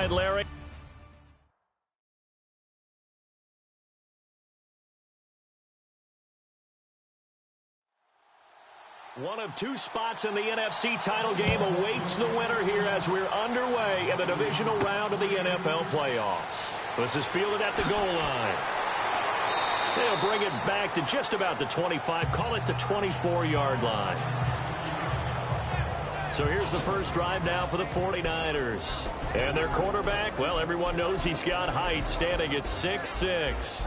right, Larry. One of two spots in the NFC title game awaits the winner here as we're underway in the divisional round of the NFL playoffs. This is fielded at the goal line. They'll bring it back to just about the 25, call it the 24-yard line. So here's the first drive now for the 49ers. And their quarterback, well, everyone knows he's got height, standing at 6'6".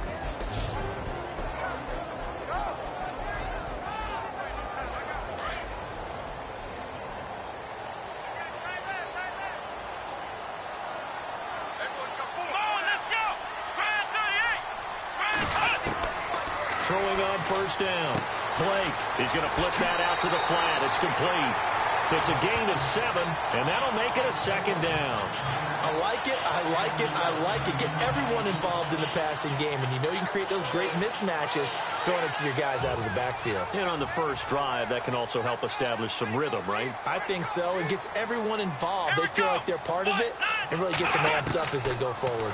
Throwing on first down. Blake, he's going to flip that out to the flat. It's complete. It's a gain of 7, and that'll make it a second down. I like it, I like it, I like it. Get everyone involved in the passing game, and you know you can create those great mismatches throwing it to your guys out of the backfield. And on the first drive, that can also help establish some rhythm, right? I think so. It gets everyone involved. They feel like they're part of it, and really gets them amped up as they go forward.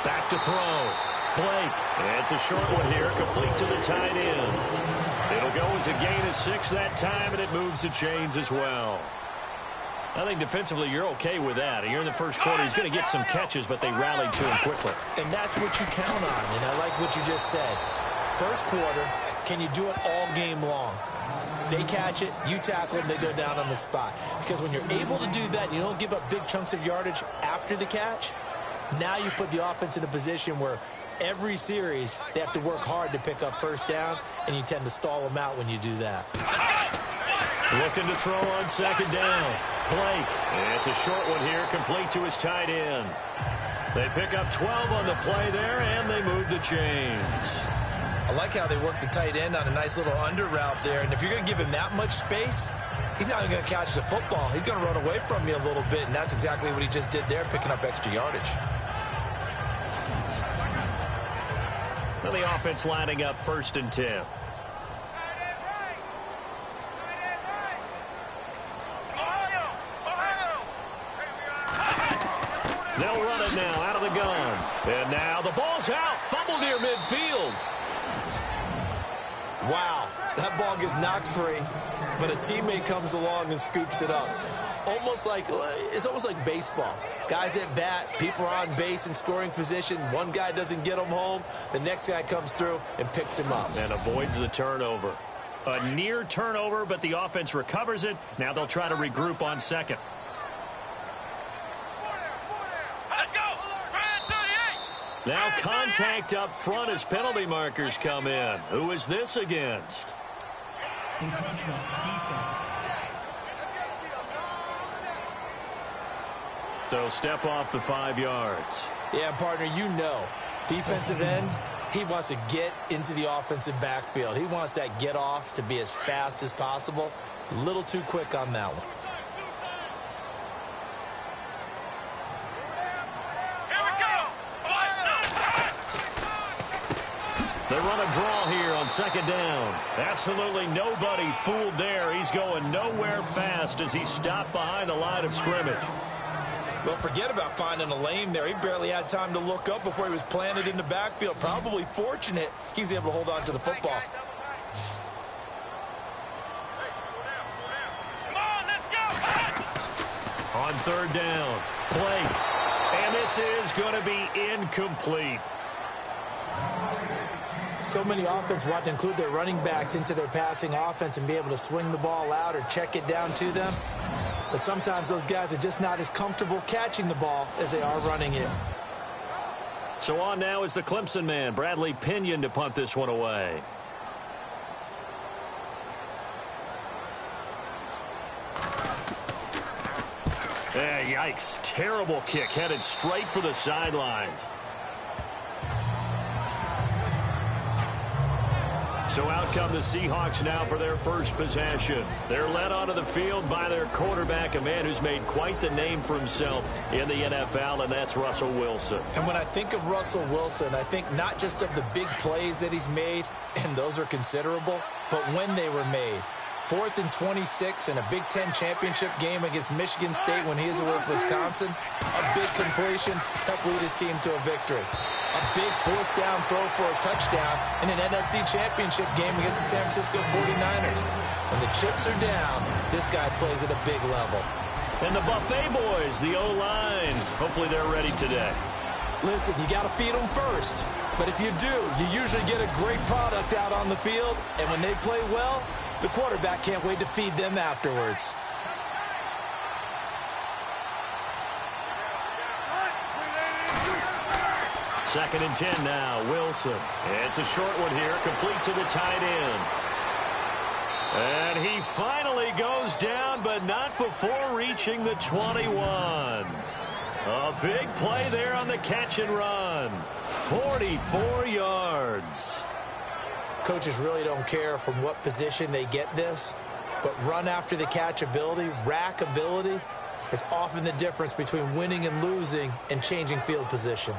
Back to throw. Blake, and it's a short one here, complete to the tight end. It'll go as a gain of 6 that time, and it moves the chains as well. I think defensively you're okay with that. Here in the first quarter, he's going to get some catches, but they rallied to him quickly. And that's what you count on, and I like what you just said. First quarter, can you do it all game long? They catch it, you tackle them, they go down on the spot. Because when you're able to do that, you don't give up big chunks of yardage after the catch. Now you put the offense in a position where every series, they have to work hard to pick up first downs, and you tend to stall them out when you do that. Looking to throw on second down. Blake, and it's a short one here, complete to his tight end. They pick up 12 on the play there, and they move the chains. I like how they work the tight end on a nice little under route there, and if you're going to give him that much space, he's not even going to catch the football. He's going to run away from you a little bit, and that's exactly what he just did there, picking up extra yardage. The offense lining up 1st and 10. They'll run it now out of the gun. And now the ball's out. Fumble near midfield. Wow, that ball gets knocked free, but a teammate comes along and scoops it up. It's almost like baseball. Guys at bat, people are on base in scoring position. One guy doesn't get him home. The next guy comes through and picks him up. And avoids the turnover. A near turnover, but the offense recovers it. Now they'll try to regroup on second. Now contact up front as penalty markers come in. Who is this against? Encroachment, defense. So step off the 5 yards. Yeah, partner, you know, defensive end, he wants to get into the offensive backfield. He wants that get off to be as fast as possible. A little too quick on that one. They run a draw here on second down. Absolutely nobody fooled there. He's going nowhere fast as he stopped behind the line of scrimmage. Well, forget about finding a lane there. He barely had time to look up before he was planted in the backfield. Probably fortunate he was able to hold on to the football. On third down, Blake. And this is going to be incomplete. So many offense want to include their running backs into their passing offense and be able to swing the ball out or check it down to them. But sometimes those guys are just not as comfortable catching the ball as they are running it. So on now is the Clemson man, Bradley Pinion, to punt this one away. Yikes. Terrible kick headed straight for the sidelines. So out come the Seahawks now for their first possession. They're led onto the field by their quarterback, a man who's made quite the name for himself in the NFL, and that's Russell Wilson. And when I think of Russell Wilson, I think not just of the big plays that he's made, and those are considerable, but when they were made. 4th and 26 in a Big Ten championship game against Michigan State when he was with Wisconsin. A big completion helped lead his team to a victory. A big 4th down throw for a touchdown in an NFC championship game against the San Francisco 49ers. When the chips are down, this guy plays at a big level. And the Buffet boys, the O-line, hopefully they're ready today. Listen, you got to feed them first. But if you do, you usually get a great product out on the field. And when they play well, the quarterback can't wait to feed them afterwards. Second and 10 now, Wilson. It's a short one here, complete to the tight end. And he finally goes down, but not before reaching the 21. A big play there on the catch and run. 44 yards. Coaches really don't care from what position they get this, but run after the catch ability, rack ability, is often the difference between winning and losing and changing field position.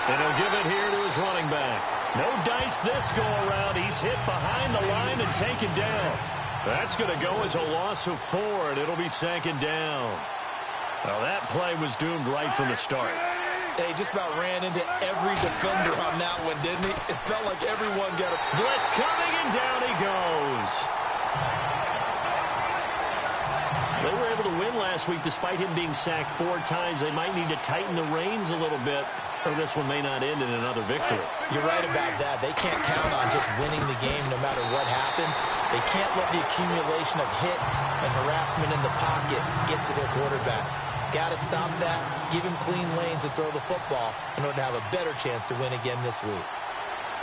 And he'll give it here to his running back. No dice this go-around. He's hit behind the line and taken down. That's going to go as a loss of 4, and it'll be second down. Well, that play was doomed right from the start. He just about ran into every defender on that one, didn't he? It felt like everyone got a blitz coming, and down he goes. They were able to win last week despite him being sacked 4 times. They might need to tighten the reins a little bit, or this one may not end in another victory. You're right about that. They can't count on just winning the game no matter what happens. They can't let the accumulation of hits and harassment in the pocket get to their quarterback. Got to stop that, give him clean lanes and throw the football in order to have a better chance to win again this week.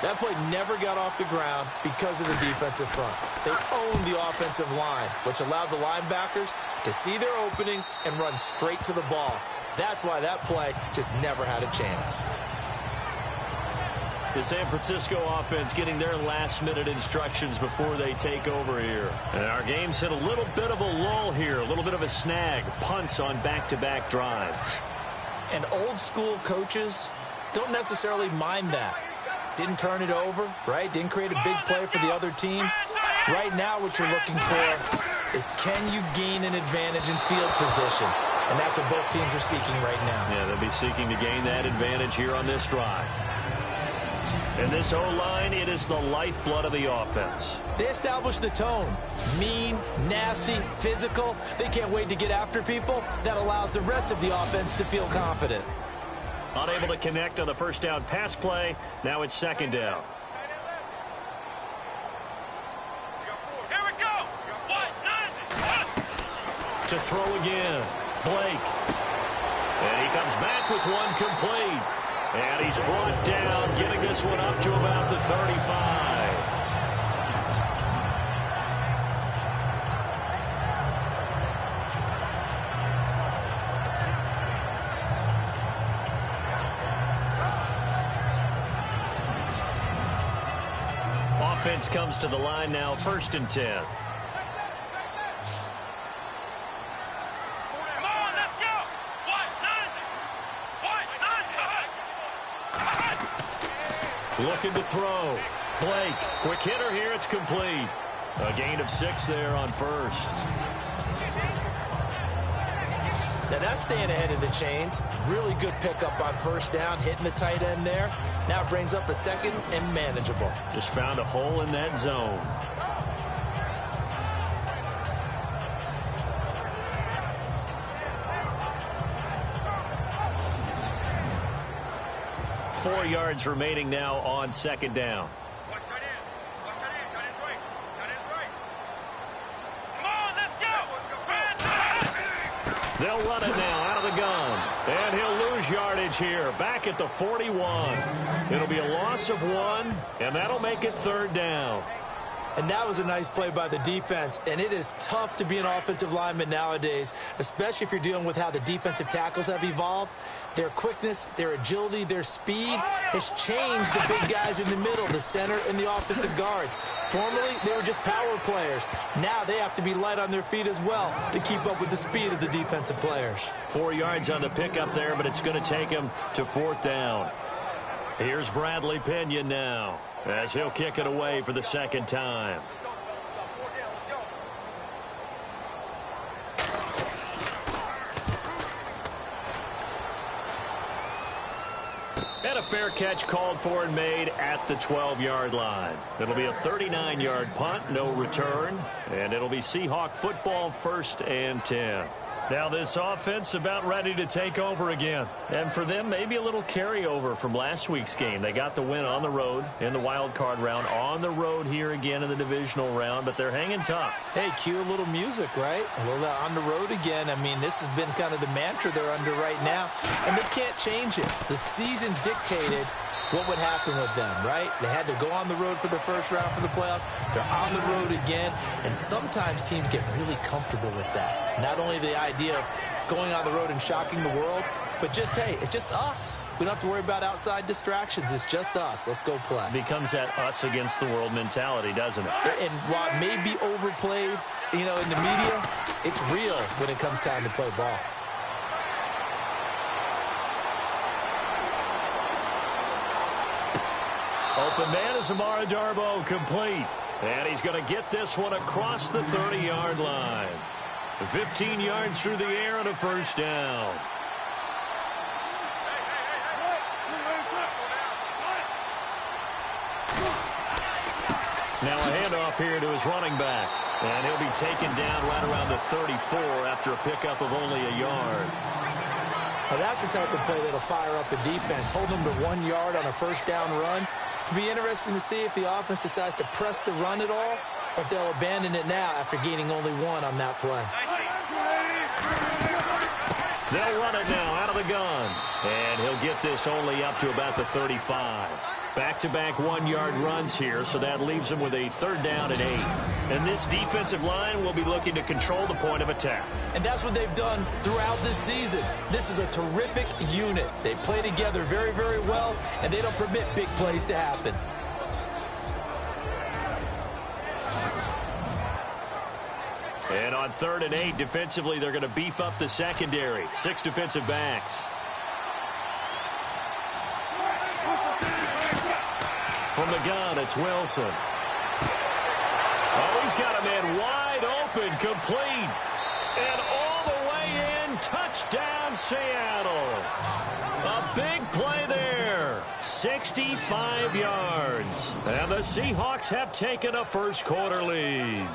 That play never got off the ground because of the defensive front. They owned the offensive line, which allowed the linebackers to see their openings and run straight to the ball. That's why that play just never had a chance. The San Francisco offense getting their last-minute instructions before they take over here. And our game's hit a little bit of a lull here, a little bit of a snag. Punts on back-to-back drives. And old-school coaches don't necessarily mind that. Didn't turn it over, right? Didn't create a big play for the other team. Right now what you're looking for is can you gain an advantage in field position? And that's what both teams are seeking right now. Yeah, they'll be seeking to gain that advantage here on this drive. And this O-line, it is the lifeblood of the offense. They establish the tone. Mean, nasty, physical. They can't wait to get after people. That allows the rest of the offense to feel confident. Unable to connect on the first down pass play. Now it's second down. Here we go. To throw again. Blake. And he comes back with one complete. And he's brought down, getting this one up to about the 35. Offense comes to the line now, 1st and 10. Looking to throw. Blake, quick hitter here, it's complete. A gain of 6 there on first. Now that's staying ahead of the chains. Really good pickup on first down, hitting the tight end there. Now it brings up a second and manageable. Just found a hole in that zone. Four yards remaining now on second down. Watch tight end. Watch tight end. Tight end's right. Tight end's right. Come on, let's go. They'll run it now out of the gun. And he'll lose yardage here. Back at the 41. It'll be a loss of 1, and that'll make it 3rd down. And that was a nice play by the defense. And it is tough to be an offensive lineman nowadays, especially if you're dealing with how the defensive tackles have evolved. Their quickness, their agility, their speed has changed the big guys in the middle, the center, and the offensive guards. Formerly, they were just power players. Now they have to be light on their feet as well to keep up with the speed of the defensive players. 4 yards on the pickup there, but it's going to take him to 4th down. Here's Bradley Pinion now, as he'll kick it away for the second time. And a fair catch called for and made at the 12-yard line. It'll be a 39-yard punt, no return, and it'll be Seahawk football, 1st and 10. Now this offense about ready to take over again. And for them, maybe a little carryover from last week's game. They got the win on the road in the wild card round, on the road here again in the divisional round, but they're hanging tough. Hey, cue a little music, right? A little on the road again. I mean, this has been kind of the mantra they're under right now, and they can't change it. The season dictated what would happen with them, right? They had to go on the road for the first round for the playoffs. They're on the road again, and sometimes teams get really comfortable with that. Not only the idea of going on the road and shocking the world, but just, hey, it's just us. We don't have to worry about outside distractions. It's just us. Let's go play. It becomes that us against the world mentality, doesn't it? And while it may be overplayed, you know, in the media, it's real when it comes time to play ball. Open man is Amara Darboh, complete. And he's going to get this one across the 30-yard line. 15 yards through the air and a first down. Now a handoff here to his running back. And he'll be taken down right around the 34 after a pickup of only a yard. Now that's the type of play that'll fire up the defense. Hold them to 1 yard on a first down run. It'll be interesting to see if the offense decides to press the run at all, or if they'll abandon it now after gaining only 1 on that play. They'll run it now out of the gun. And he'll get this only up to about the 35. Back-to-back 1-yard runs here, so that leaves him with a 3rd down and 8. And this defensive line will be looking to control the point of attack. And that's what they've done throughout this season. This is a terrific unit. They play together very, very well, and they don't permit big plays to happen. And on 3rd and 8, defensively, they're going to beef up the secondary. 6 defensive backs. From the gun, it's Wilson. Oh, he's got a man wide open, complete. And all the way in, touchdown, Seattle. A big play there. 65 yards. And the Seahawks have taken a first-quarter lead.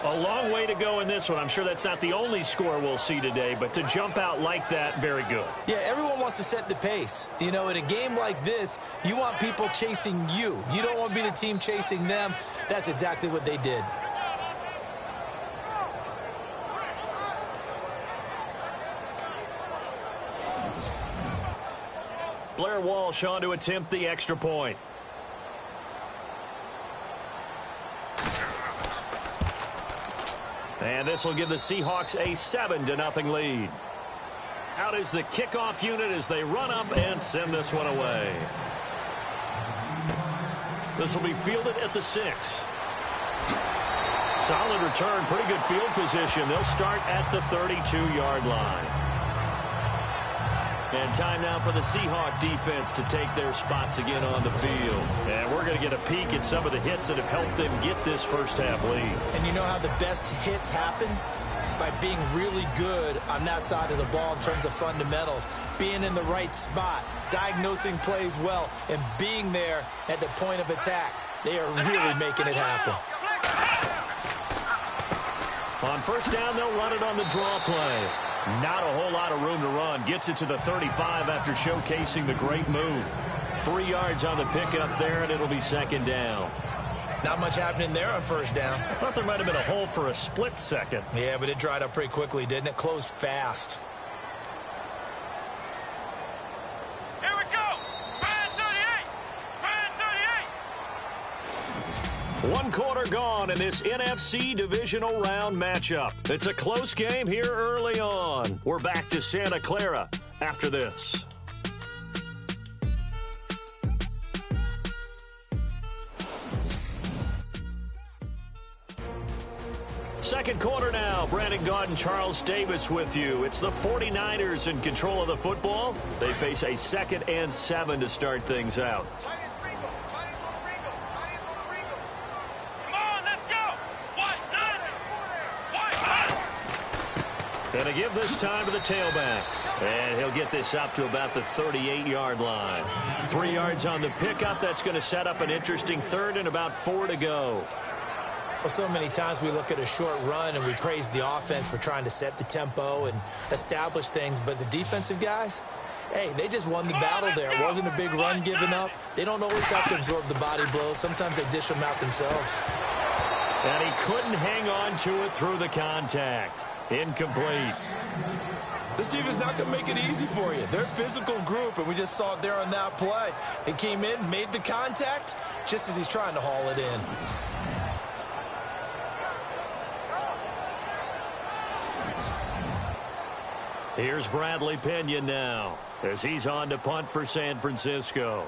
A long way to go in this one. I'm sure that's not the only score we'll see today, but to jump out like that, very good. Yeah, everyone wants to set the pace. You know, in a game like this, you want people chasing you. You don't want to be the team chasing them. That's exactly what they did. Blair Walsh on to attempt the extra point. And this will give the Seahawks a 7-0 lead. Out is the kickoff unit as they run up and send this one away. This will be fielded at the 6. Solid return, pretty good field position. They'll start at the 32-yard line. And time now for the Seahawk defense to take their spots again on the field. And we're going to get a peek at some of the hits that have helped them get this first-half lead. And you know how the best hits happen? By being really good on that side of the ball in terms of fundamentals. Being in the right spot, diagnosing plays well, and being there at the point of attack. They are really making it happen. On first down, they'll run it on the draw play. Not a whole lot of room to run. Gets it to the 35 after showcasing the great move. 3 yards on the pickup there, and it'll be 2nd down. Not much happening there on first down. I thought there might have been a hole for a split second. Yeah, but it dried up pretty quickly, didn't it? Closed fast. Here we go. Man 38. Man 38. One quarter gone in this NFC divisional round matchup. It's a close game here early on. We're back to Santa Clara after this. Second quarter now. Brandon Gaud and Charles Davis with you. It's the 49ers in control of the football. They face a 2nd and 7 to start things out. And to give this time to the tailback. And he'll get this up to about the 38-yard line. 3 yards on the pickup. That's going to set up an interesting third and about 4 to go. Well, so many times we look at a short run and we praise the offense for trying to set the tempo and establish things. But the defensive guys, hey, they just won the battle there. It wasn't a big run given up. They don't always have to absorb the body blows. Sometimes they dish them out themselves. And he couldn't hang on to it through the contact. Incomplete. This defense is not going to make it easy for you. They're a physical group, and we just saw it there on that play. They came in, made the contact, just as he's trying to haul it in. Here's Bradley Pinion now as he's on to punt for San Francisco.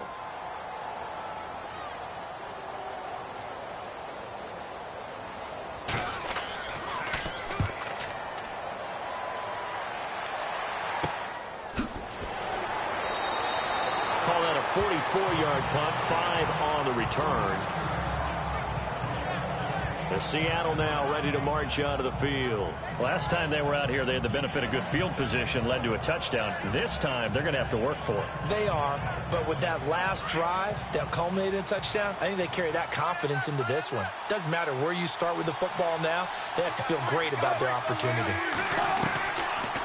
Call that a 44-yard punt, 5 on the return. The Seattle now ready to march out of the field. Last time they were out here, they had the benefit of good field position, led to a touchdown. This time, they're going to have to work for it. They are, but with that last drive that culminated in a touchdown, I think they carry that confidence into this one. Doesn't matter where you start with the football now, they have to feel great about their opportunity.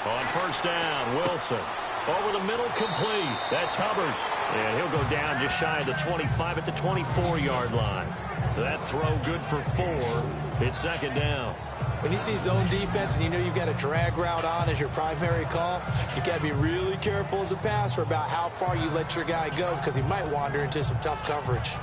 On first down, Wilson. Over the middle, complete. That's Hubbard. And he'll go down just shy of the 25 at the 24-yard line. That throw good for 4. It's second down. When you see zone defense and you know you've got a drag route on as your primary call, you've got to be really careful as a passer about how far you let your guy go because he might wander into some tough coverage.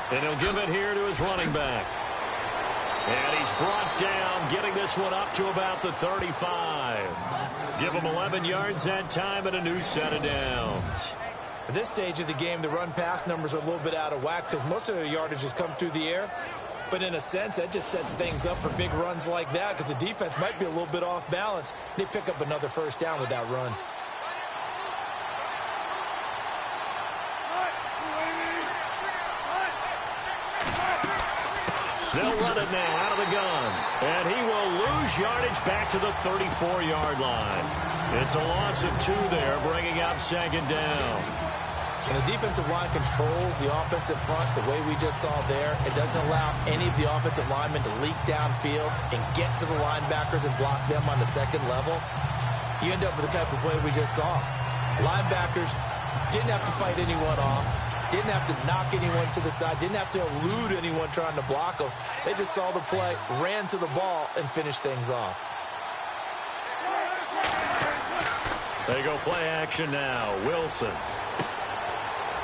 And he'll give it here to his running back. And he's brought down, getting this one up to about the 35. Give him 11 yards that time and a new set of downs. At this stage of the game, the run-pass numbers are a little bit out of whack because most of their yardage has come through the air. But in a sense, that just sets things up for big runs like that because the defense might be a little bit off balance. They pick up another first down with that run. They'll run it now out of the gun. And he will lose yardage back to the 34-yard line. It's a loss of 2 there, bringing up second down. And the defensive line controls the offensive front the way we just saw there. It doesn't allow any of the offensive linemen to leak downfield and get to the linebackers and block them on the second level. You end up with the type of play we just saw. Linebackers didn't have to fight anyone off. Didn't have to knock anyone to the side. Didn't have to elude anyone trying to block them. They just saw the play, ran to the ball, and finished things off. They go play action now. Wilson.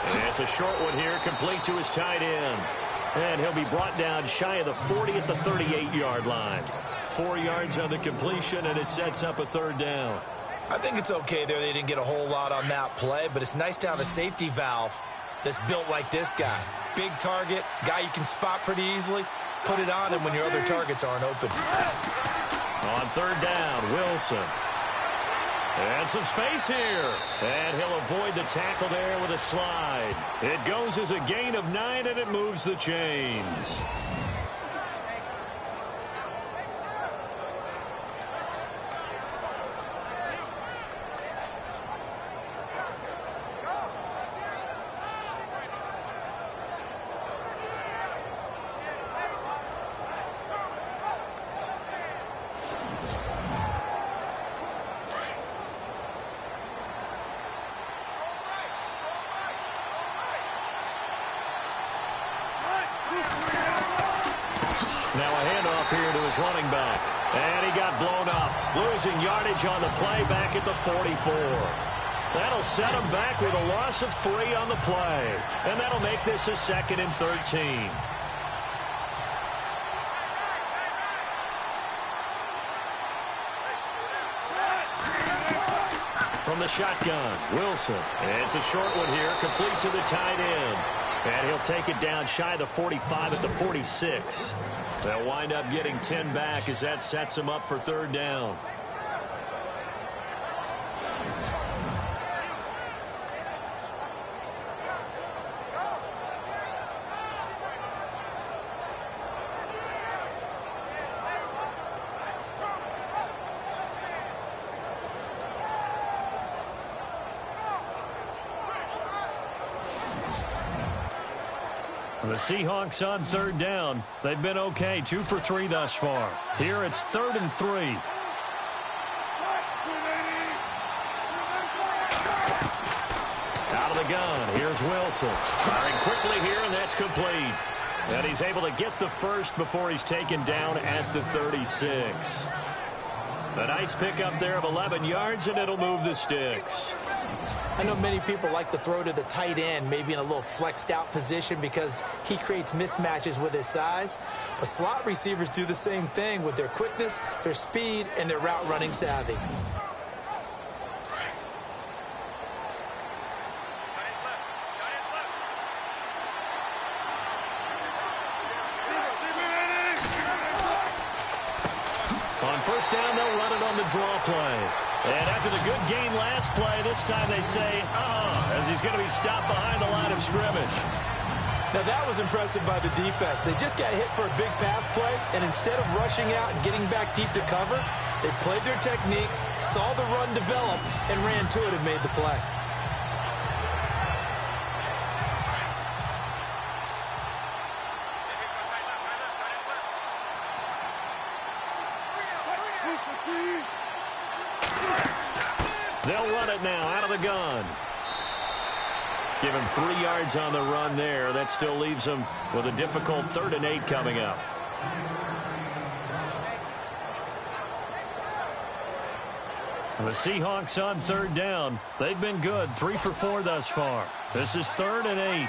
And it's a short one here, complete to his tight end. And he'll be brought down shy of the 40 at the 38-yard line. 4 yards on the completion, and it sets up a third down. I think it's okay there. They didn't get a whole lot on that play, but it's nice to have a safety valve that's built like this guy. Big target, guy you can spot pretty easily. Put it on him when your other targets aren't open. On third down, Wilson. And some space here. And he'll avoid the tackle there with a slide. It goes as a gain of 9, and it moves the chains. Now a handoff here to his running back. And he got blown up. Losing yardage on the play back at the 44. That'll set him back with a loss of 3 on the play. And that'll make this a 2nd and 13. From the shotgun, Wilson. It's a short one here, complete to the tight end. And he'll take it down shy of the 45 at the 46. They'll wind up getting 10 back as that sets them up for 3rd down. The Seahawks on 3rd down. They've been okay, 2 for 3 thus far. Here it's 3rd and 3. Out of the gun, here's Wilson. Firing quickly here, and that's complete. And he's able to get the first before he's taken down at the 36. A nice pickup there of 11 yards, and it'll move the sticks. I know many people like to throw to the tight end, maybe in a little flexed out position because he creates mismatches with his size. But slot receivers do the same thing with their quickness, their speed, and their route running savvy. On 1st down, they'll run it on the draw play. And after the good gain last play, this time they say, as he's going to be stopped behind the line of scrimmage. Now that was impressive by the defense. They just got hit for a big pass play, and instead of rushing out and getting back deep to cover, they played their techniques, saw the run develop, and ran to it and made the play. They'll run it now out of the gun. Give him 3 yards on the run there. That still leaves him with a difficult 3rd and 8 coming up. The Seahawks on 3rd down. They've been good, 3 for 4 thus far. This is 3rd and 8.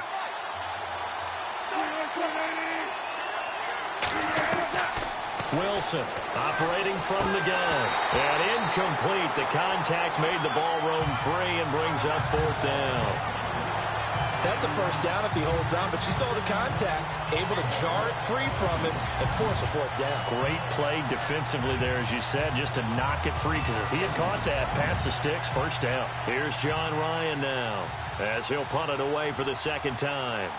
Wilson operating from the gun. And incomplete. The contact made the ball roam free and brings up 4th down. That's a 1st down if he holds on, but you saw the contact, able to jar it free from him and force a 4th down. Great play defensively there, as you said, just to knock it free, because if he had caught that, past the sticks, 1st down. Here's John Ryan now as he'll punt it away for the 2nd time.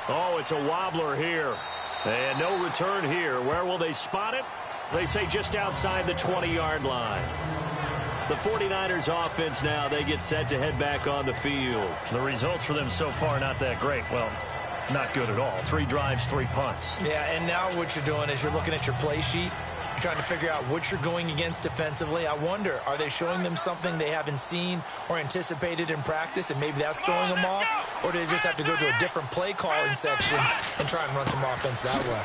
Oh, it's a wobbler here. And no return here. Where will they spot it? They say just outside the 20-yard line. The 49ers offense now, they get set to head back on the field. The results for them so far not that great. Well, not good at all. 3 drives, 3 punts. Yeah, and now what you're doing is you're looking at your play sheet. You're trying to figure out what you're going against defensively. I wonder, are they showing them something they haven't seen or anticipated in practice, and maybe that's throwing them off? Or do they just have to go to a different play calling section and try and run some offense that way?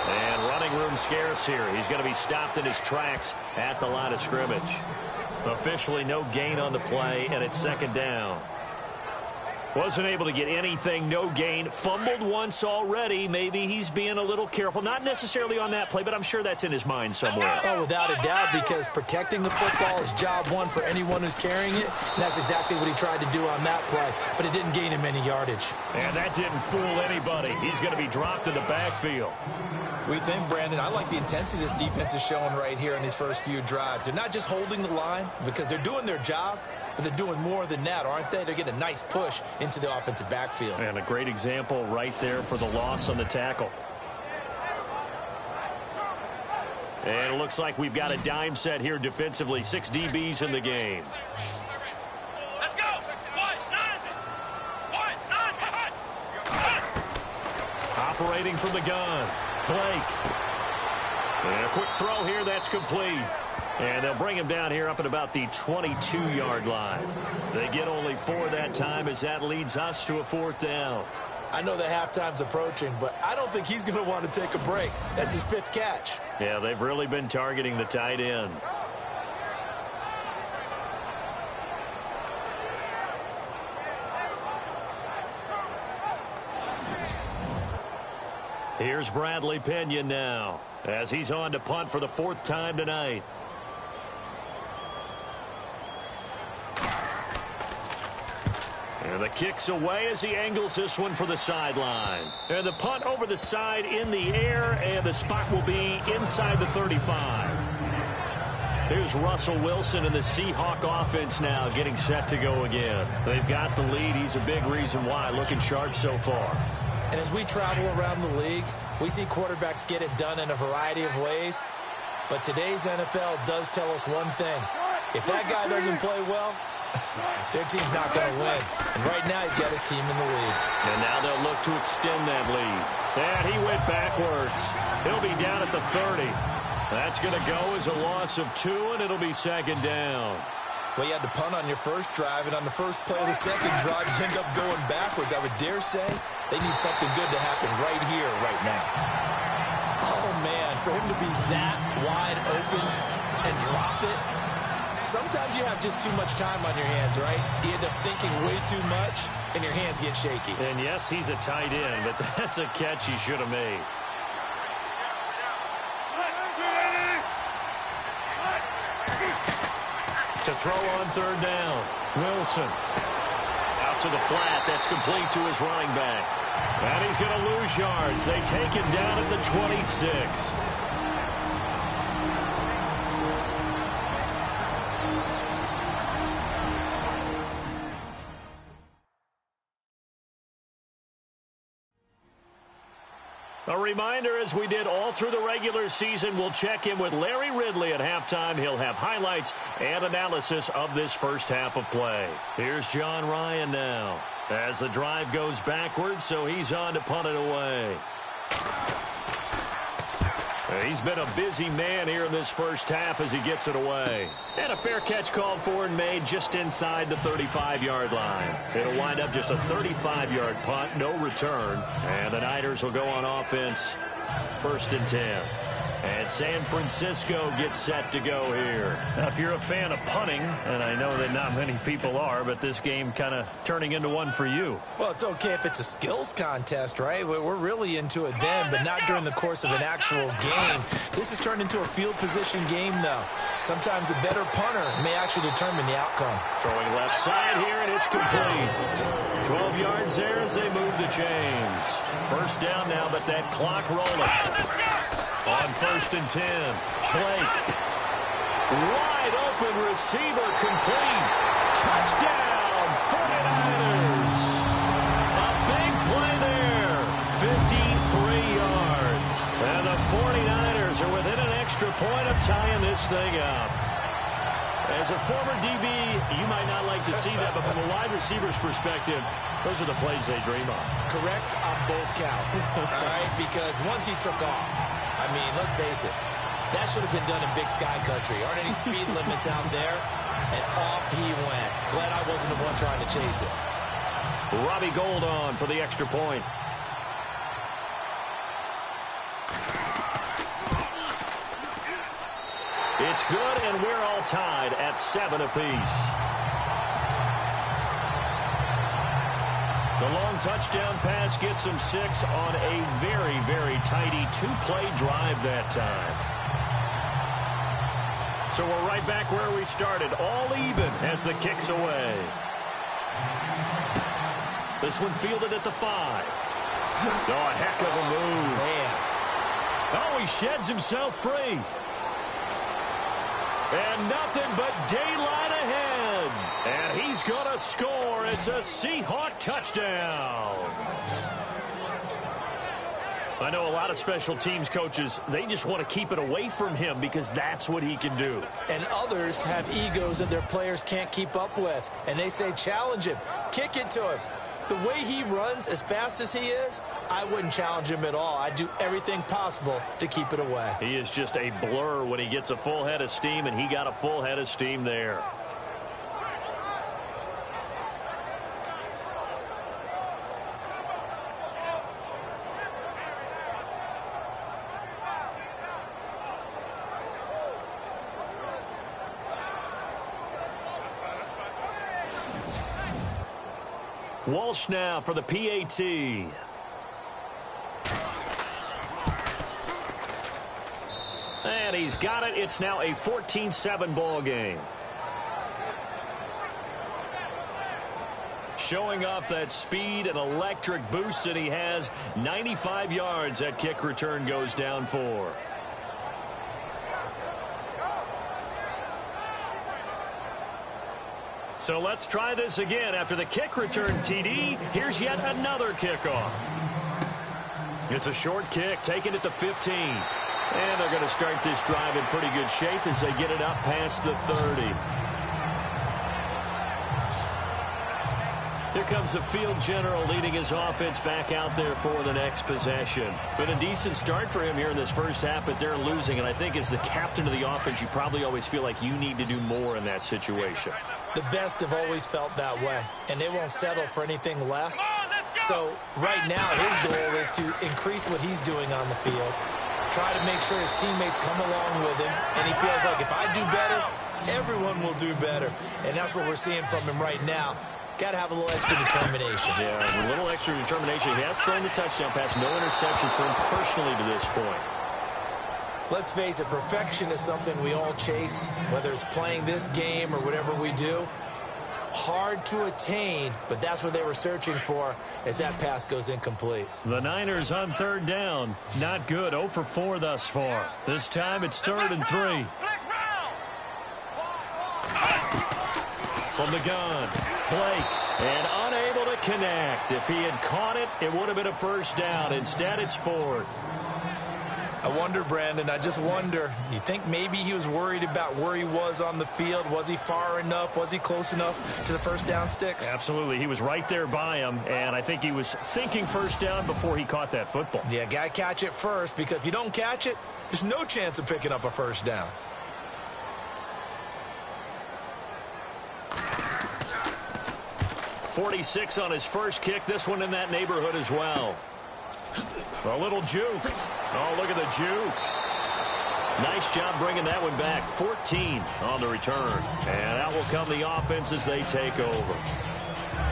And running room scarce here. He's going to be stopped in his tracks at the line of scrimmage. Officially no gain on the play, and it's 2nd down. Wasn't able to get anything, no gain. Fumbled once already. Maybe he's being a little careful. Not necessarily on that play, but I'm sure that's in his mind somewhere. Oh, without a doubt, because protecting the football is job one for anyone who's carrying it. And that's exactly what he tried to do on that play, but it didn't gain him any yardage. And that didn't fool anybody. He's going to be dropped in the backfield. We think, Brandon, I like the intensity this defense is showing right here in these first few drives. They're not just holding the line because they're doing their job, but they're doing more than that, aren't they? They're getting a nice push into the offensive backfield. And a great example right there for the loss on the tackle. And it looks like we've got a dime set here defensively. 6 DBs in the game. Let's go. 1-9. Operating from the gun. Blake. And a quick throw here, that's complete. And they'll bring him down here up at about the 22-yard line. They get only 4 that time as that leads us to a 4th down. I know the halftime's approaching, but I don't think he's going to want to take a break. That's his 5th catch. Yeah, they've really been targeting the tight end. Here's Bradley Pinion now as he's on to punt for the 4th time tonight. And the kick's away as he angles this one for the sideline. And the punt over the side in the air, and the spot will be inside the 35. Here's Russell Wilson and the Seahawk offense now getting set to go again. They've got the lead. He's a big reason why, looking sharp so far. And as we travel around the league, we see quarterbacks get it done in a variety of ways. But today's NFL does tell us one thing. If that guy doesn't play well, their team's not going to win. And right now, he's got his team in the lead. And now they'll look to extend that lead. And he went backwards. He'll be down at the 30. That's going to go as a loss of 2, and it'll be 2nd down. Well, you had to punt on your first drive, and on the first play of the second drive, you end up going backwards. I would dare say they need something good to happen right here, right now. Oh, man, for him to be that wide open and drop it. Sometimes you have just too much time on your hands, right? You end up thinking way too much, and your hands get shaky. And yes, he's a tight end, but that's a catch he should have made. To throw on 3rd down. Wilson. Out to the flat. That's complete to his running back. And he's going to lose yards. They take him down at the 26. A reminder, as we did all through the regular season, we'll check in with Larry Ridley at halftime. He'll have highlights and analysis of this first half of play. Here's John Ryan now as the drive goes backwards, so he's on to punt it away. He's been a busy man here in this first half as he gets it away. And a fair catch called for and made just inside the 35-yard line. It'll wind up just a 35-yard punt, no return. And the Niners will go on offense, 1st and 10. And San Francisco gets set to go here. Now, if you're a fan of punting, and I know that not many people are, but this game kind of turning into one for you. Well, it's okay if it's a skills contest, right? We're really into it then, but not during the course of an actual game. This has turned into a field position game, though. Sometimes the better punter may actually determine the outcome. Throwing left side here, and it's complete. 12 yards there as they move the chains. 1st down now, but that clock rolling. On 1st and 10, Blake. Wide open receiver, complete. Touchdown, 49ers. A big play there, 53 yards. And the 49ers are within an extra point of tying this thing up. As a former DB, you might not like to see that, but from a wide receiver's perspective, those are the plays they dream of. Correct on both counts, all right? Because once he took off, I mean, let's face it, that should have been done in Big Sky Country. Aren't any speed limits out there? And off he went. Glad I wasn't the one trying to chase it. Robbie Gould on for the extra point. It's good, and we're all tied at 7 apiece. The long touchdown pass gets him 6 on a very, very tidy 2-play drive that time. So we're right back where we started, all even as the kick's away. This one fielded at the 5. Oh, a heck of a move. Man. Oh, he sheds himself free. And nothing but daylight ahead. And he's going to score. It's a Seahawk touchdown. I know a lot of special teams coaches, they just want to keep it away from him because that's what he can do. And others have egos that their players can't keep up with. And they say, challenge him, kick it to him. The way he runs, as fast as he is, I wouldn't challenge him at all. I'd do everything possible to keep it away. He is just a blur when he gets a full head of steam, and he got a full head of steam there. Walsh now for the PAT. And he's got it. It's now a 14-7 ball game. Showing off that speed and electric boost that he has. 95 yards that kick return goes down for. So let's try this again. After the kick return TD, here's yet another kickoff. It's a short kick, taking it to 15. And they're going to start this drive in pretty good shape as they get it up past the 30. Here comes the field general leading his offense back out there for the next possession. Been a decent start for him here in this first half, but they're losing. And I think as the captain of the offense, you probably always feel like you need to do more in that situation. The best have always felt that way, and they won't settle for anything less. So right now, his goal is to increase what he's doing on the field, try to make sure his teammates come along with him, and he feels like if I do better, everyone will do better. And that's what we're seeing from him right now. Got to have a little extra determination. Yeah, a little extra determination. He has thrown the touchdown pass, no interceptions for him personally to this point. Let's face it, perfection is something we all chase, whether it's playing this game or whatever we do. Hard to attain, but that's what they were searching for as that pass goes incomplete. The Niners on third down. Not good. 0 for 4 thus far. This time it's 3rd and 3. From the gun, Blake, and unable to connect. If he had caught it, it would have been a first down. Instead, it's 4th. I wonder, Brandon, I just wonder, you think maybe he was worried about where he was on the field? Was he far enough? Was he close enough to the first down sticks? Absolutely. He was right there by him, and I think he was thinking first down before he caught that football. Yeah, got to catch it first, because if you don't catch it, there's no chance of picking up a first down. .46 on his first kick. This one in that neighborhood as well. A little juke. Oh, look at the juke. Nice job bringing that one back. 14 on the return. And out will come the offense as they take over.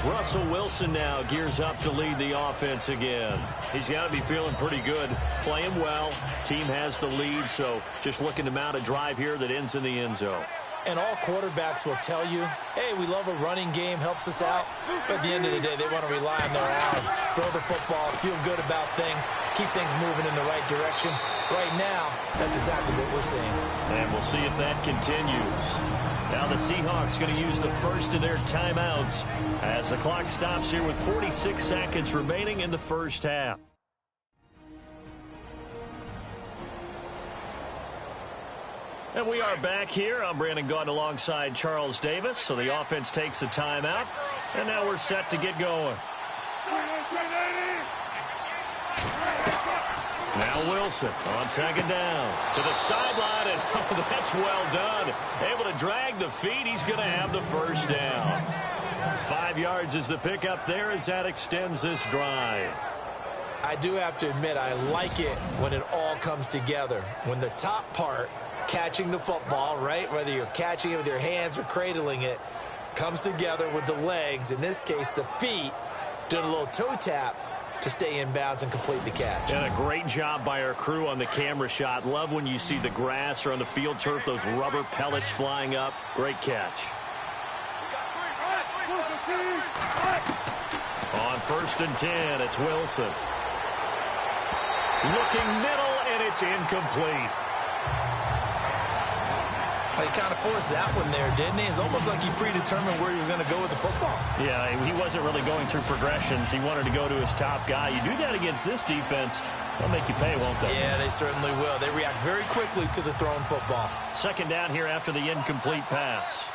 Russell Wilson now gears up to lead the offense again. He's got to be feeling pretty good. Playing well. Team has the lead, so just looking to mount a drive here that ends in the end zone. And all quarterbacks will tell you, hey, we love a running game, helps us out. But at the end of the day, they want to rely on their arm, throw the football, feel good about things, keep things moving in the right direction. Right now, that's exactly what we're seeing. And we'll see if that continues. Now the Seahawks going to use the first of their timeouts as the clock stops here with 46 seconds remaining in the first half. And we are back here. I'm Brandon Gaudin alongside Charles Davis. So the offense takes the timeout. And now we're set to get going. Now Wilson on second down. To the sideline, and oh, that's well done. Able to drag the feet. He's going to have the first down. 5 yards is the pickup there as that extends this drive. I do have to admit, I like it when it all comes together. When the top part, catching the football, right, whether you're catching it with your hands or cradling it, comes together with the legs, in this case the feet, doing a little toe tap to stay in bounds and complete the catch. And a great job by our crew on the camera shot. Love when you see the grass or on the field turf, those rubber pellets flying up. Great catch. On 1st and 10, it's Wilson. Looking middle, and it's incomplete. He kind of forced that one there, didn't he? It's almost like he predetermined where he was going to go with the football. Yeah, he wasn't really going through progressions. He wanted to go to his top guy. You do that against this defense, they'll make you pay, won't they? Yeah, they certainly will. They react very quickly to the thrown football. Second down here after the incomplete pass.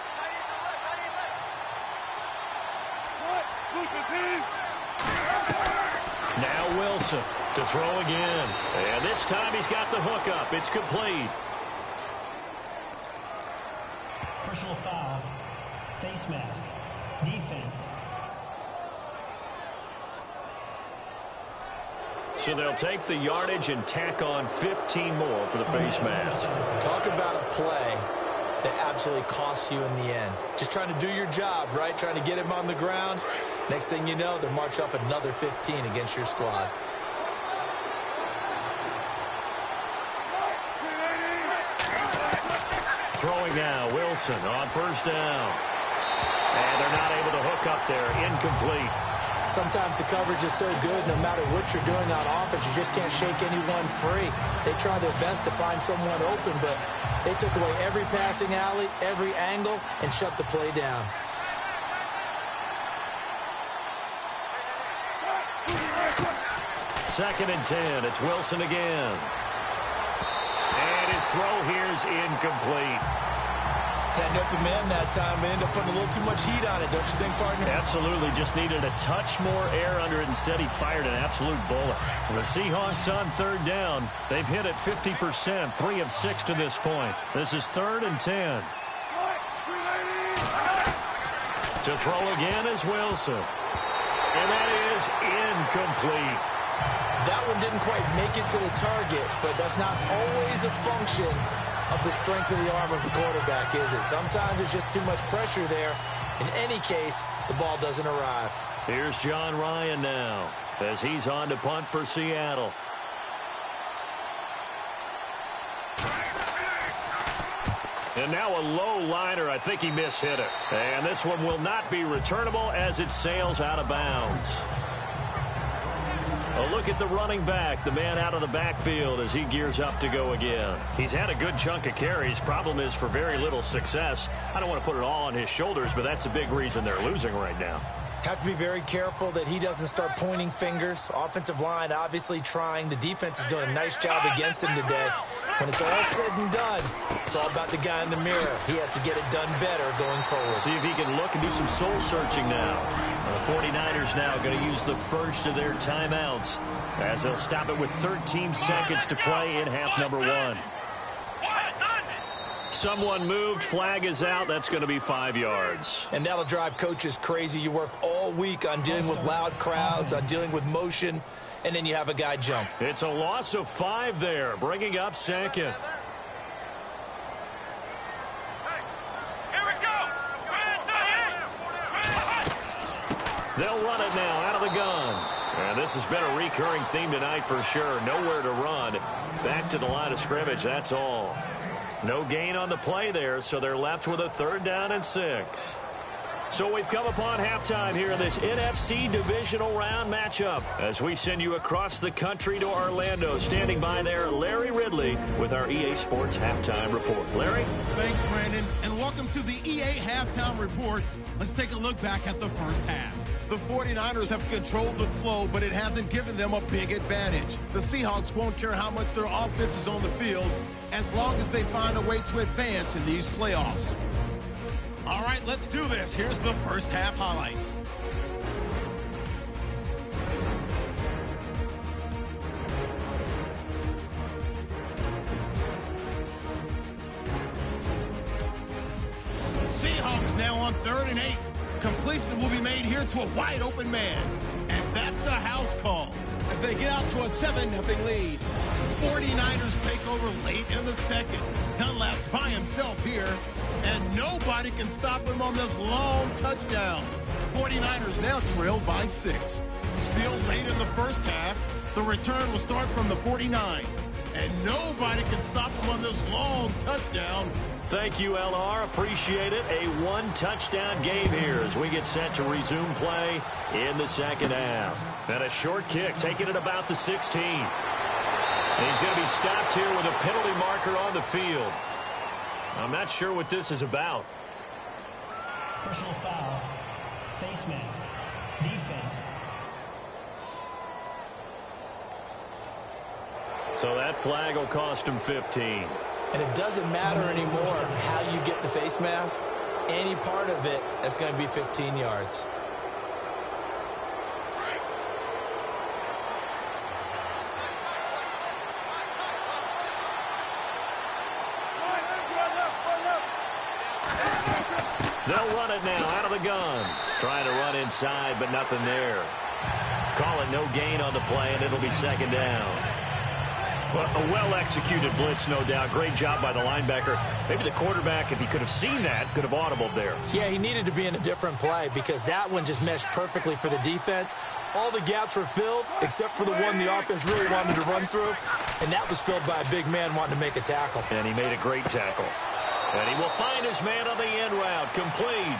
Now Wilson to throw again. And this time he's got the hook up. It's complete. Personal foul. Face mask. Defense. So they'll take the yardage and tack on 15 more for the face mask. Talk about a play that absolutely costs you in the end. Just trying to do your job, right? Trying to get him on the ground. Next thing you know, they'll march up another 15 against your squad. Throwing now, Wilson on first down. And they're not able to hook up there. Incomplete. Sometimes the coverage is so good, no matter what you're doing on offense, you just can't shake anyone free. They try their best to find someone open, but they took away every passing alley, every angle, and shut the play down. Second and 10. It's Wilson again. And his throw here is incomplete. Had an open man that time and ended up putting a little too much heat on it, don't you think, partner? Absolutely. Just needed a touch more air under it. Instead, he fired an absolute bullet. The Seahawks on third down. They've hit it 50%, 3 of 6 to this point. This is 3rd and 10. To throw again is Wilson. And that is incomplete. That one didn't quite make it to the target, but that's not always a function of the strength of the arm of the quarterback, is it? Sometimes it's just too much pressure there. In any case, the ball doesn't arrive. Here's John Ryan now as he's on to punt for Seattle. And now a low liner. I think he mishit it. And this one will not be returnable as it sails out of bounds. A look at the running back, the man out of the backfield as he gears up to go again. He's had a good chunk of carries. Problem is for very little success. I don't want to put it all on his shoulders, but that's a big reason they're losing right now. Have to be very careful that he doesn't start pointing fingers. Offensive line obviously trying. The defense is doing a nice job against him today. When it's all said and done, it's all about the guy in the mirror. He has to get it done better going forward. See if he can look and do some soul searching now. The 49ers now going to use the first of their timeouts as they'll stop it with 13 seconds to play in half number 1. Someone moved. Flag is out. That's going to be 5 yards. And that'll drive coaches crazy. You work all week on dealing with loud crowds, on dealing with motion, and then you have a guy jump. It's a loss of 5 there, bringing up second. They'll run it now out of the gun. And this has been a recurring theme tonight for sure. Nowhere to run. Back to the line of scrimmage, that's all. No gain on the play there, so they're left with a 3rd down and 6. So we've come upon halftime here in this NFC divisional round matchup as we send you across the country to Orlando. Standing by there, Larry Ridley with our EA Sports Halftime Report. Larry? Thanks, Brandon, and welcome to the EA Halftime Report. Let's take a look back at the first half. The 49ers have controlled the flow, but it hasn't given them a big advantage. The Seahawks won't care how much their offense is on the field as long as they find a way to advance in these playoffs. All right, let's do this. Here's the first half highlights. Seahawks now on 3rd and 8. Completion will be made here to a wide open man. And that's a house call as they get out to a 7-0 lead. 49ers take over late in the second. Dunlap's by himself here, and nobody can stop him on this long touchdown. 49ers now trailed by 6. Still late in the first half, the return will start from the 49. And nobody can stop him on this long touchdown. Thank you, LR. Appreciate it. A 1-touchdown game here as we get set to resume play in the second half. And a short kick taking it about the 16. And he's going to be stopped here with a penalty marker on the field. I'm not sure what this is about. Personal foul. Face mask. Defense. So that flag will cost him 15. And it doesn't matter anymore how you get the face mask. Any part of it is going to be 15 yards. They'll run it now out of the gun. Trying to run inside, but nothing there. Call it no gain on the play, and it'll be second down. Well, a well-executed blitz, no doubt. Great job by the linebacker. Maybe the quarterback, if he could have seen that, could have audibled there. Yeah, he needed to be in a different play because that one just meshed perfectly for the defense. All the gaps were filled except for the one the offense really wanted to run through, and that was filled by a big man wanting to make a tackle. And he made a great tackle. And he will find his man on the end route. Complete.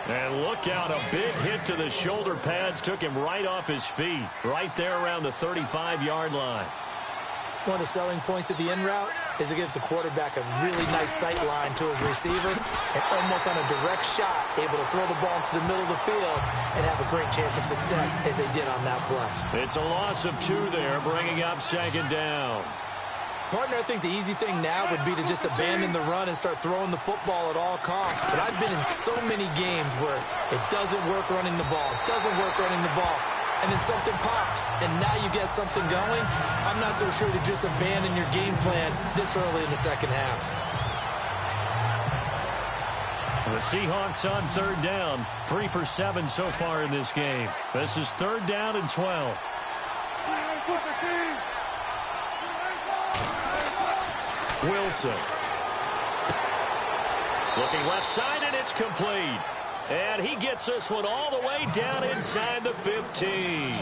And look out, a big hit to the shoulder pads took him right off his feet, right there around the 35-yard line. One of the selling points of the in route is it gives the quarterback a really nice sight line to his receiver and almost on a direct shot able to throw the ball into the middle of the field and have a great chance of success as they did on that play. It's a loss of 2 there, bringing up second down. Partner, I think the easy thing now would be to just abandon the run and start throwing the football at all costs. But I've been in so many games where it doesn't work running the ball, and then something pops, and now you get something going. I'm not so sure to just abandon your game plan this early in the second half. The Seahawks on third down, 3 for 7 so far in this game. This is 3rd down and 12. Wilson. Looking left side, and it's complete. And he gets this one all the way down inside the 15.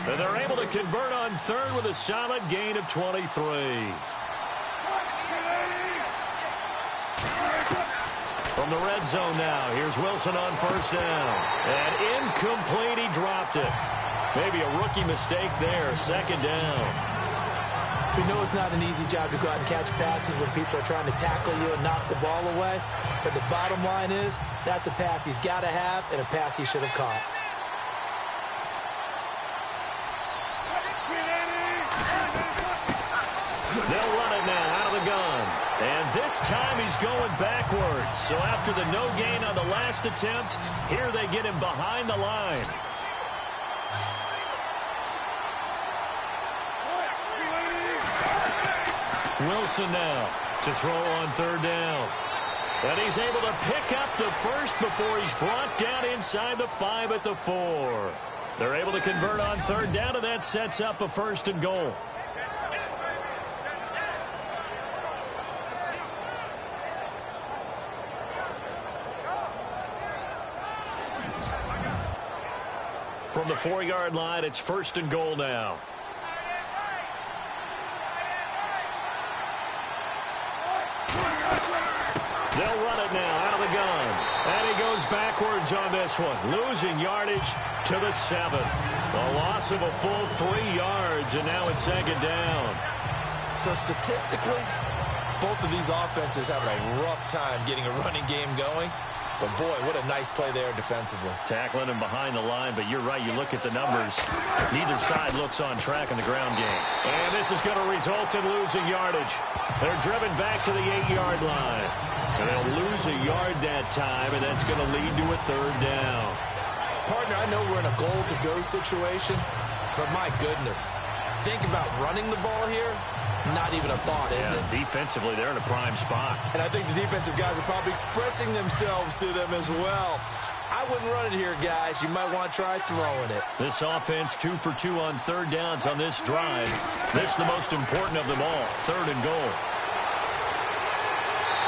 And they're able to convert on third with a solid gain of 23. From the red zone now, here's Wilson on first down. And incomplete, he dropped it. Maybe a rookie mistake there, second down. We know it's not an easy job to go out and catch passes when people are trying to tackle you and knock the ball away. But the bottom line is, that's a pass he's got to have and a pass he should have caught. They'll run it now out of the gun. And this time he's going backwards. So after the no gain on the last attempt, here they get him behind the line. Wilson now to throw on third down. And he's able to pick up the first before he's brought down inside the 5 at the 4. They're able to convert on third down, and that sets up a 1st and goal. From the 4-yard line, it's 1st and goal now. They'll run it now out of the gun. And he goes backwards on this one, losing yardage to the 7. A loss of a full 3 yards, and now it's second down. So statistically, both of these offenses have a rough time getting a running game going. But, boy, what a nice play there defensively. Tackling him behind the line, but you're right. You look at the numbers. Neither side looks on track in the ground game. And this is going to result in losing yardage. They're driven back to the 8-yard line. And they'll lose a yard that time, and that's going to lead to a 3rd down. Partner, I know we're in a goal-to-go situation, but my goodness, think about running the ball here. Not even a thought, is it? Defensively, they're in a prime spot. And I think the defensive guys are probably expressing themselves to them as well. I wouldn't run it here, guys. You might want to try throwing it. This offense 2 for 2 on third downs on this drive. This the most important of them all, 3rd and goal.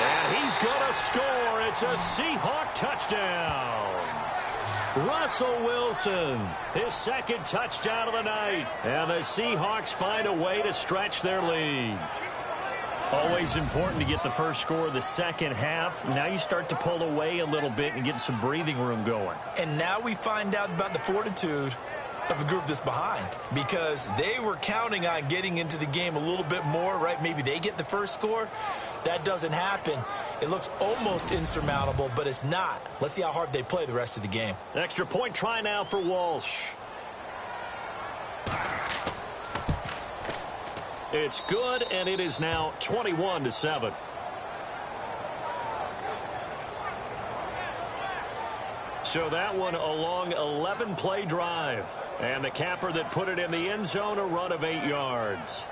And he's going to score. It's a Seahawk touchdown. Russell Wilson, his 2nd touchdown of the night. And the Seahawks find a way to stretch their lead. Always important to get the first score of the second half. Now you start to pull away a little bit and get some breathing room going. And now we find out about the fortitude of the group that's behind, because they were counting on getting into the game a little bit more, right? Maybe they get the first score. That doesn't happen. It looks almost insurmountable, but it's not. Let's see how hard they play the rest of the game. Extra point try now for Walsh. It's good, and it is now 21-7. So that one a long 11-play drive. And the capper that put it in the end zone, a run of 8 yards.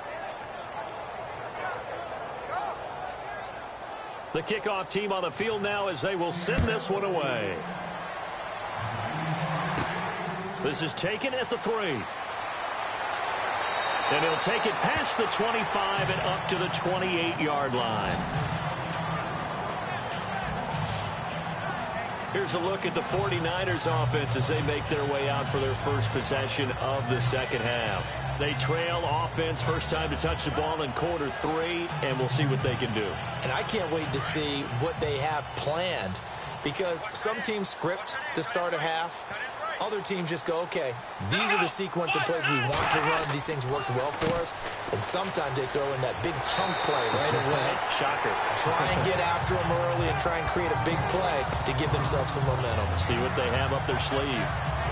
The kickoff team on the field now as they will send this one away. This is taken at the 3. And he'll take it past the 25 and up to the 28-yard line. Here's a look at the 49ers offense as they make their way out for their first possession of the second half. They trail offense, first time to touch the ball in quarter 3, and we'll see what they can do. And I can't wait to see what they have planned, because some teams script to start a half. Other teams just go, okay, these are the sequence of plays we want to run. These things worked well for us. And sometimes they throw in that big chunk play right away. Shocker. Try and get after them early and try and create a big play to give themselves some momentum. See what they have up their sleeve.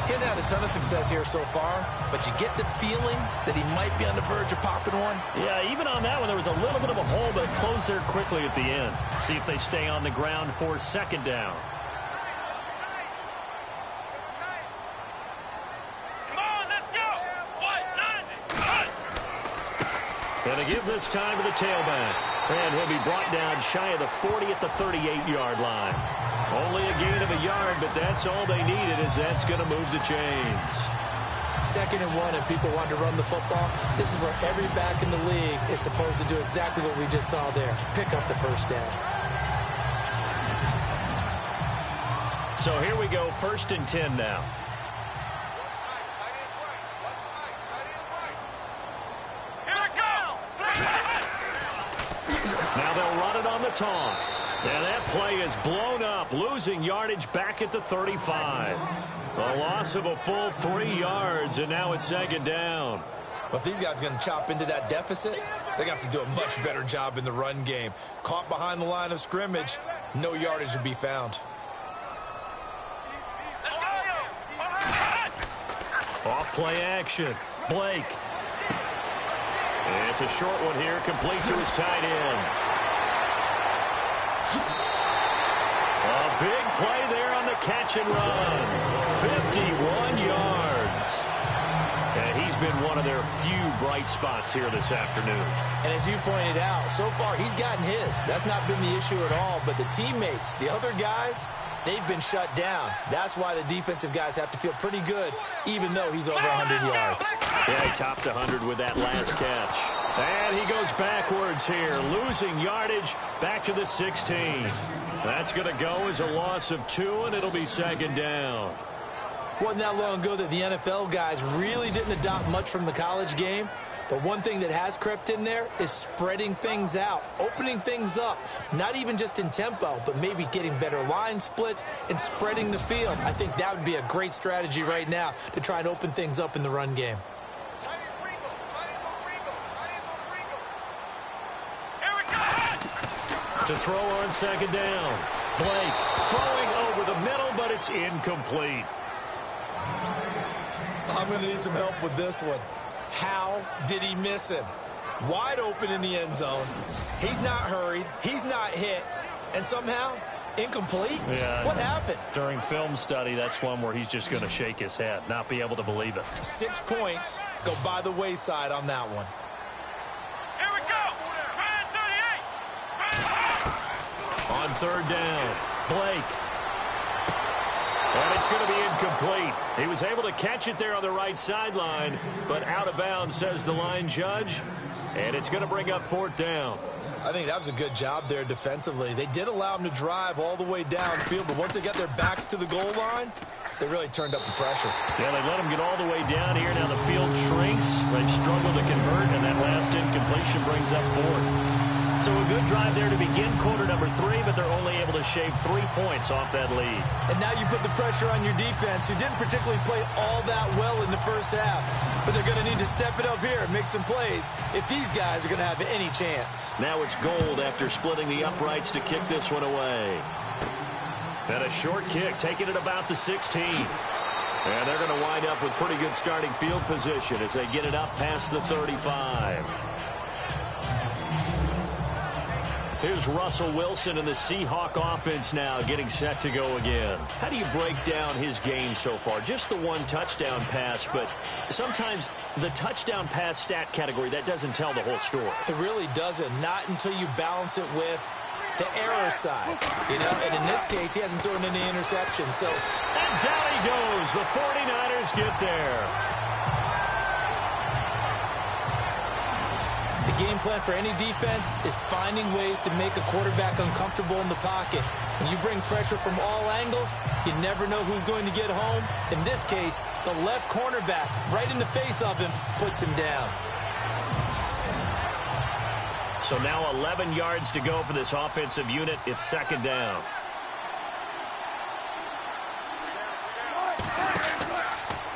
Getting had a ton of success here so far, but you get the feeling that he might be on the verge of popping one. Yeah, even on that one, there was a little bit of a hole, but it closed there quickly at the end. See if they stay on the ground for second down. And they give this time to the tailback. And he'll be brought down shy of the 40 at the 38-yard line. Only a gain of a yard, but that's all they needed, as that's going to move the chains. 2nd and 1, and people want to run the football. This is where every back in the league is supposed to do exactly what we just saw there. Pick up the first down. So here we go, 1st and 10 now. Now they'll run it on the toss. And that play is blown up, losing yardage back at the 35. A loss of a full 3 yards, and now it's 2nd down. But these guys are going to chop into that deficit. They got to do a much better job in the run game. Caught behind the line of scrimmage, no yardage to be found. Off play action. Blake. And it's a short one here, complete to his tight end. A big play there on the catch and run. 51 yards. And he's been one of their few bright spots here this afternoon. And as you pointed out, so far he's gotten his. That's not been the issue at all. But the teammates, the other guys, they've been shut down. That's why the defensive guys have to feel pretty good, even though he's over 100 yards. Yeah, he topped 100 with that last catch. And he goes backwards here, losing yardage back to the 16. That's going to go as a loss of 2, and it'll be 2nd down. Wasn't that long ago that the NFL guys really didn't adopt much from the college game. But one thing that has crept in there is spreading things out, opening things up, not even just in tempo, but maybe getting better line splits and spreading the field. I think that would be a great strategy right now to try and open things up in the run game. To throw on 2nd down. Blake throwing over the middle, but it's incomplete. I'm going to need some help with this one. How did he miss him? Wide open in the end zone. He's not hurried. He's not hit. And somehow, incomplete? Yeah. What happened? During film study, that's one where he's just going to shake his head, not be able to believe it. 6 points go by the wayside on that one. Here we go. 38. On 3rd down, Blake. And it's going to be incomplete. He was able to catch it there on the right sideline, but out of bounds, says the line judge. And it's going to bring up 4th down. I think that was a good job there defensively. They did allow him to drive all the way downfield, but once they got their backs to the goal line, they really turned up the pressure. Yeah, they let him get all the way down here. Now the field shrinks. They've struggled to convert, and that last incompletion brings up 4th. So a good drive there to begin quarter number 3, but they're only able to shave 3 points off that lead. And now you put the pressure on your defense, who didn't particularly play all that well in the first half. But they're going to need to step it up here and make some plays if these guys are going to have any chance. Now it's Gold after splitting the uprights to kick this one away. And a short kick, taking it about the 16. And they're going to wind up with pretty good starting field position as they get it up past the 35. Here's Russell Wilson and the Seahawk offense now getting set to go again. How do you break down his game so far? Just the 1 touchdown pass, but sometimes the touchdown pass stat category, that doesn't tell the whole story. It really doesn't. Not until you balance it with the error side. You know, and in this case, he hasn't thrown any interceptions. So, and down he goes. The 49ers get there. The game plan for any defense is finding ways to make a quarterback uncomfortable in the pocket. When you bring pressure from all angles, you never know who's going to get home. In this case, the left cornerback, right in the face of him, puts him down. So now 11 yards to go for this offensive unit. It's second down.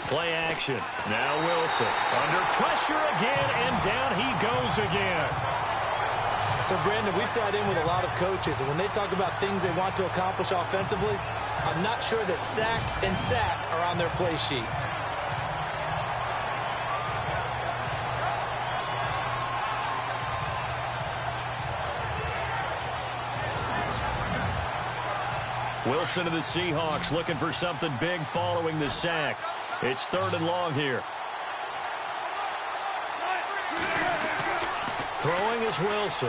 Play action. Now Wilson under pressure again, and down he goes again. So, Brandon, we've sat in with a lot of coaches, and when they talk about things they want to accomplish offensively, I'm not sure that sack and sack are on their play sheet. Wilson to the Seahawks looking for something big following the sack. It's third and long here. Throwing is Wilson.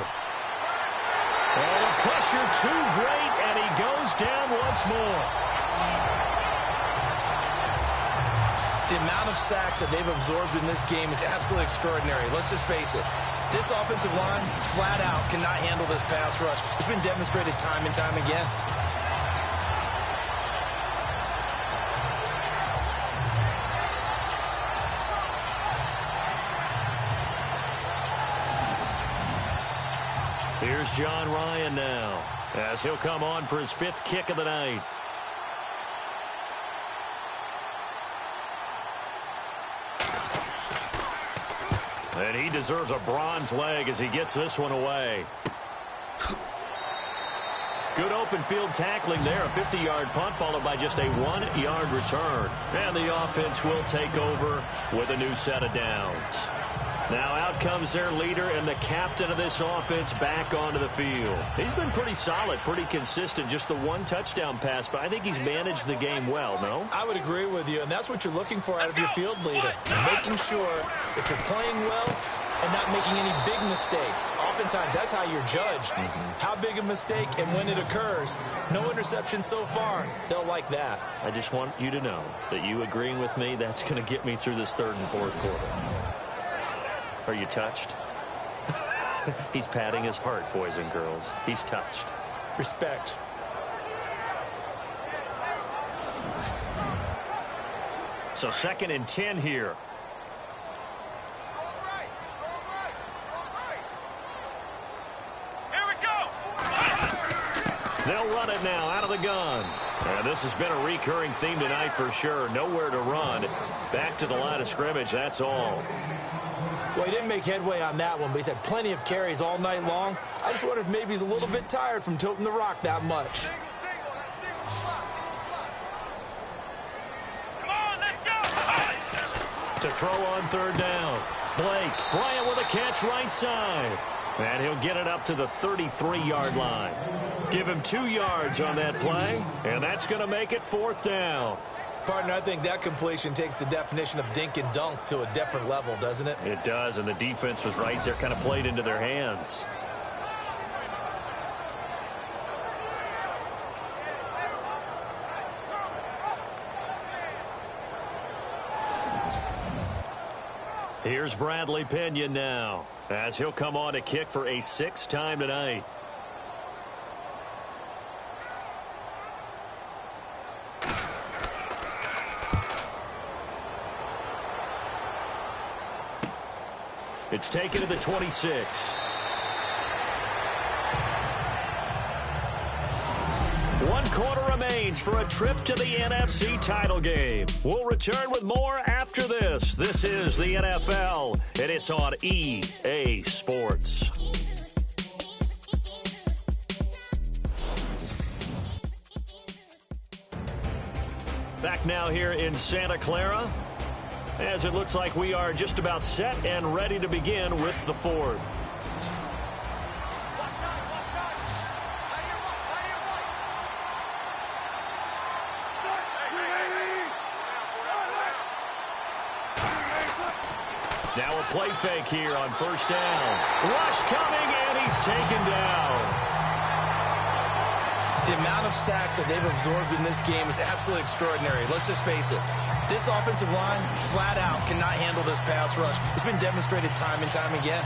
Oh, the pressure too great, and he goes down once more. The amount of sacks that they've absorbed in this game is absolutely extraordinary. Let's just face it. This offensive line, flat out, cannot handle this pass rush. It's been demonstrated time and time again. Here's John Ryan now, as he'll come on for his 5th kick of the night. And he deserves a bronze leg as he gets this one away. Good open field tackling there. A 50-yard punt followed by just a 1-yard return. And the offense will take over with a new set of downs. Now out comes their leader and the captain of this offense back onto the field. He's been pretty solid, pretty consistent. Just the 1 touchdown pass, but I think he's managed the game well, no? I would agree with you, and that's what you're looking for out of your field leader. Making sure that you're playing well and not making any big mistakes. Oftentimes, that's how you're judged. How big a mistake and when it occurs. No interception so far. They'll like that. I just want you to know that you agreeing with me, that's going to get me through this 3rd and 4th quarter. Are you touched? He's patting his heart, boys and girls. He's touched. Respect. So 2nd and 10 here. Here we go. They'll run it now out of the gun. And this has been a recurring theme tonight for sure. Nowhere to run. Back to the line of scrimmage, that's all. Well, he didn't make headway on that one, but he's had plenty of carries all night long. I just wonder if maybe he's a little bit tired from toting the rock that much. Come on, let's go. To throw on 3rd down. Blake Bryant with a catch right side. And he'll get it up to the 33-yard line. Give him 2 yards on that play, and that's going to make it 4th down. Partner, I think that completion takes the definition of dink and dunk to a different level, doesn't it? It does, and the defense was right there, kind of played into their hands. Here's Bradley Pinion now, as he'll come on to kick for a 6th time tonight. It's taken to the 26. One quarter remains for a trip to the NFC title game. We'll return with more after this. This is the NFL, and it's on EA Sports. Back now here in Santa Clara, as it looks like we are just about set and ready to begin with the 4th. Now a play fake here on 1st down. Rush coming, and he's taken down. The amount of sacks that they've absorbed in this game is absolutely extraordinary. Let's just face it. This offensive line, flat out, cannot handle this pass rush. It's been demonstrated time and time again.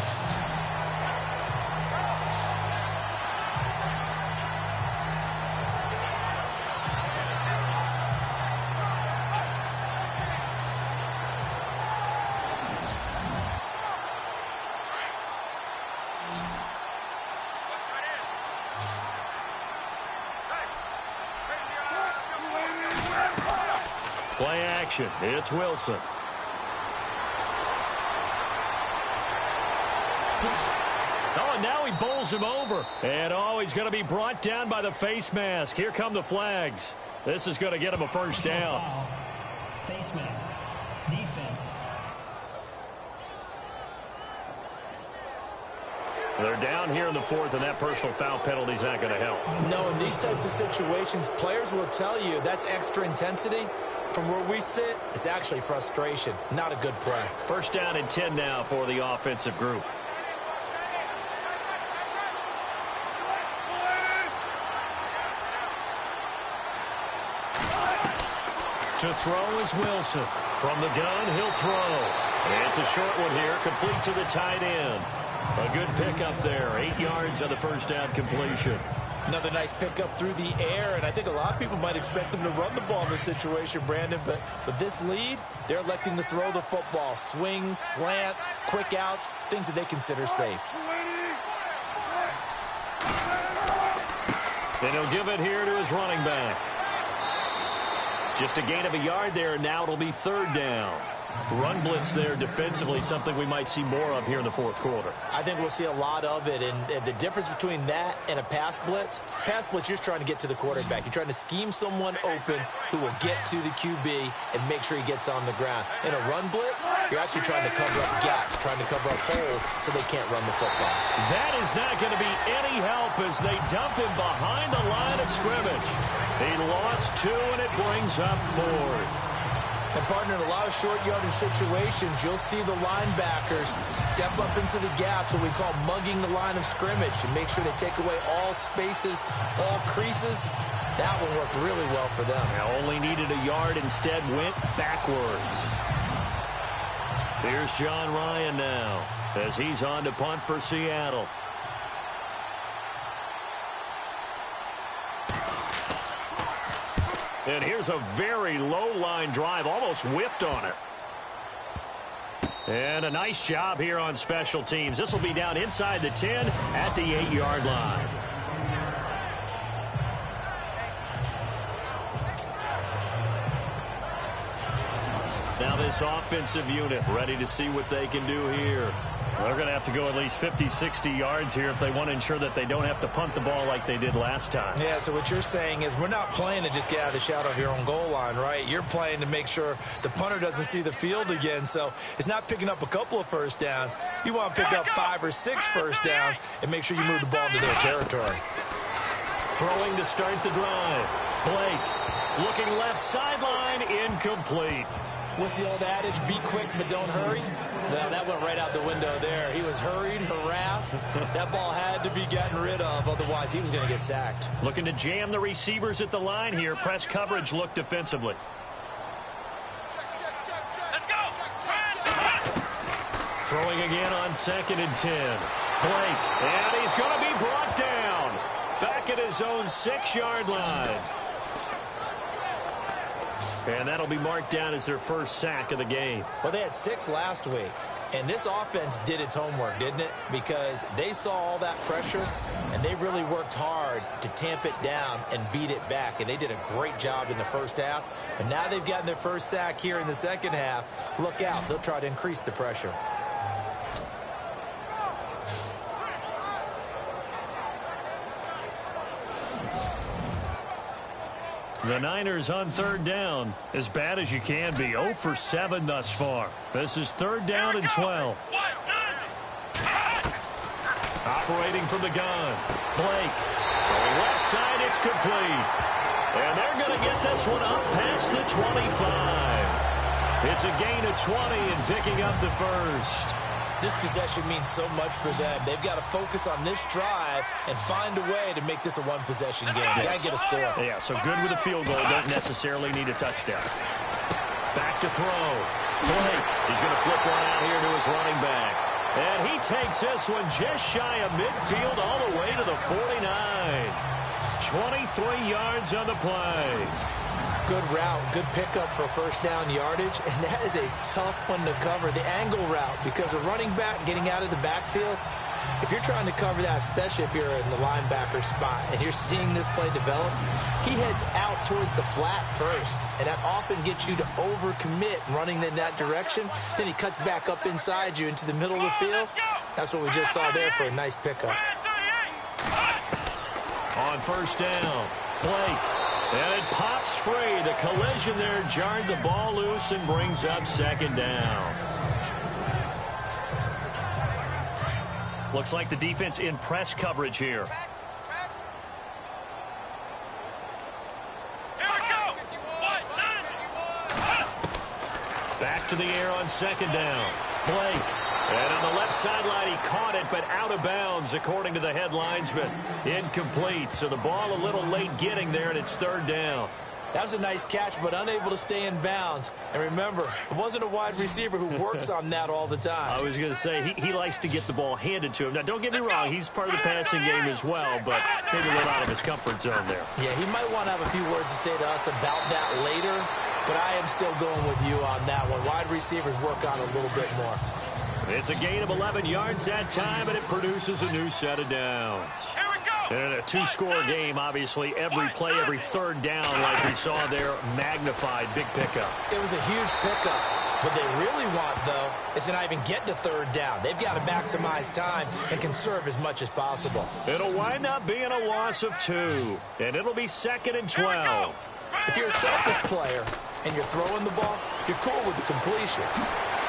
Play action. It's Wilson. Oh, and now he bowls him over. And, oh, he's going to be brought down by the face mask. Here come the flags. This is going to get him a first down. Foul. Face mask. Defense. They're down here in the fourth, and that personal foul penalty is not going to help. No, in these types of situations, players will tell you that's extra intensity. From where we sit, it's actually frustration. Not a good play. First down and 10 now for the offensive group. To throw is Wilson. From the gun, he'll throw. It's a short one here, complete to the tight end. A good pickup there, 8 yards on the first down completion. Another nice pickup through the air, and I think a lot of people might expect them to run the ball in this situation, Brandon, but with this lead, they're electing to throw the football. Swings, slants, quick outs, things that they consider safe. And he'll give it here to his running back. Just a gain of a yard there, and now it'll be third down. Run blitz there defensively, something we might see more of here in the fourth quarter. I think we'll see a lot of it, and the difference between that and a pass blitz, you're just trying to get to the quarterback. You're trying to scheme someone open who will get to the QB and make sure he gets on the ground. In a run blitz, you're actually trying to cover up gaps, trying to cover up holes so they can't run the football. That is not going to be any help as they dump him behind the line of scrimmage. He lost 2, and it brings up 4th. And, partner, in a lot of short yardage situations, you'll see the linebackers step up into the gaps, what we call mugging the line of scrimmage, to make sure they take away all spaces, all creases. That one worked really well for them. Now only needed a yard, instead went backwards. Here's John Ryan now as he's on to punt for Seattle. And here's a very low-line drive, almost whiffed on it. And a nice job here on special teams. This will be down inside the 10 at the 8-yard line. Now this offensive unit ready to see what they can do here. They're going to have to go at least 50, 60 yards here if they want to ensure that they don't have to punt the ball like they did last time. Yeah, so what you're saying is we're not playing to just get out of the shadow of your own goal line, right? You're playing to make sure the punter doesn't see the field again. So it's not picking up a couple of first downs. You want to pick up 5 or 6 first downs and make sure you move the ball into their territory. Throwing to start the drive. Blake looking left sideline, incomplete. What's the old adage? Be quick, but don't hurry. Well, that went right out the window there. He was hurried, harassed. That ball had to be gotten rid of. Otherwise, he was going to get sacked. Looking to jam the receivers at the line here. Press coverage look defensively. Let's go. Throwing again on 2nd and 10. Blake, and he's going to be brought down. Back at his own 6-yard line. And that'll be marked down as their first sack of the game. Well, they had 6 last week, and this offense did its homework, didn't it? Because they saw all that pressure, and they really worked hard to tamp it down and beat it back. And they did a great job in the first half. But now they've gotten their first sack here in the second half. Look out. They'll try to increase the pressure. The Niners on 3rd down, as bad as you can be. 0 for 7 thus far. This is 3rd down and 12. Operating from the gun. Blake. Throwing left side, it's complete. And they're going to get this one up past the 25. It's a gain of 20 and picking up the first. this possession means so much for them. They've got to focus on this drive and find a way to make this a one-possession game. Got to get a score. Yeah, so good with a field goal. Don't necessarily need a touchdown. Back to throw. Blake is going to flip one out here to his running back. And he takes this one just shy of midfield all the way to the 49. 23 yards on the play. Good route, good pickup for first down yardage, and that is a tough one to cover, the angle route, because a running back getting out of the backfield, if you're trying to cover that, especially if you're in the linebacker spot and you're seeing this play develop, he heads out towards the flat first, and that often gets you to overcommit running in that direction. Then he cuts back up inside you into the middle of the field. That's what we just saw there for a nice pickup. On first down, Blake. And it pops free. The collision there jarred the ball loose and brings up second down. Looks like the defense in press coverage here. Back to the air on second down. Blake. And on the left sideline, he caught it, but out of bounds, according to the head linesman. Incomplete, so the ball a little late getting there, and it's third down. That was a nice catch, but unable to stay in bounds. And remember, it wasn't a wide receiver who works on that all the time. I was going to say, he likes to get the ball handed to him. Now, don't get me wrong, he's part of the passing game as well, but maybe a little out of his comfort zone there. Yeah, he might want to have a few words to say to us about that later, but I am still going with you on that one. Wide receivers work on it a little bit more. It's a gain of 11 yards that time, and it produces a new set of downs. And in a two-score game, obviously, every play, every third down, like we saw there, magnified. Big pickup. It was a huge pickup. What they really want, though, is to not even get to third down. They've got to maximize time and conserve as much as possible. It'll wind up being a loss of 2, and it'll be 2nd and 12. If you're a selfish player and you're throwing the ball, you're cool with the completion.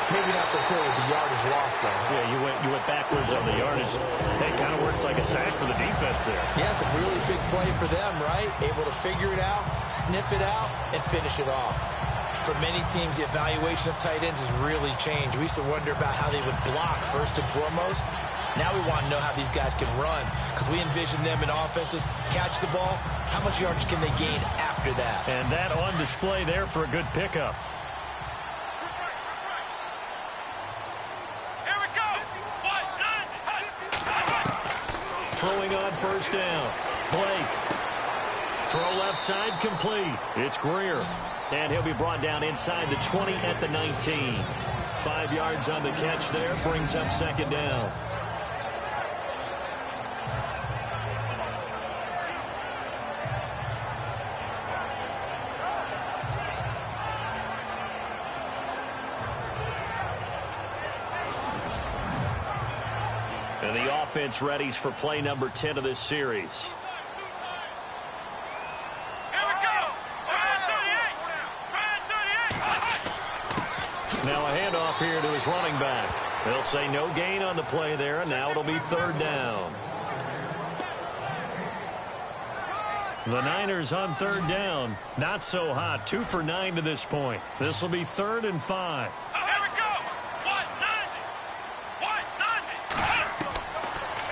Maybe not so cool with the yardage loss, though. Yeah, you went backwards on the yardage. It kind of works like a sack for the defense there. Yeah, it's a really big play for them, right? Able to figure it out, sniff it out, and finish it off. For many teams, the evaluation of tight ends has really changed. We used to wonder about how they would block first and foremost. Now we want to know how these guys can run, because we envision them in offenses catch the ball. How much yardage can they gain after that? And that on display there for a good pickup. Throwing on first down. Blake. Throw left side complete. It's Greer. And he'll be brought down inside the 20 at the 19. 5 yards on the catch there. Brings up second down. And the offense readies for play number 10 of this series. Now a handoff here to his running back. They'll say no gain on the play there, and now it'll be third down. The Niners on third down. Not so hot. 2 for 9 to this point. This will be 3rd and 5.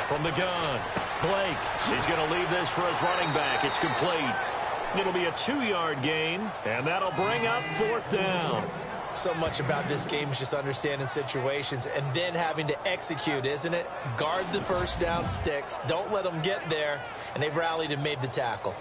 From the gun, Blake. He's going to leave this for his running back. It's complete. It'll be a 2-yard gain, and that'll bring up 4th down. So much about this game is just understanding situations and then having to execute, isn't it? Guard the first down sticks. Don't let them get there. And they rallied and made the tackle.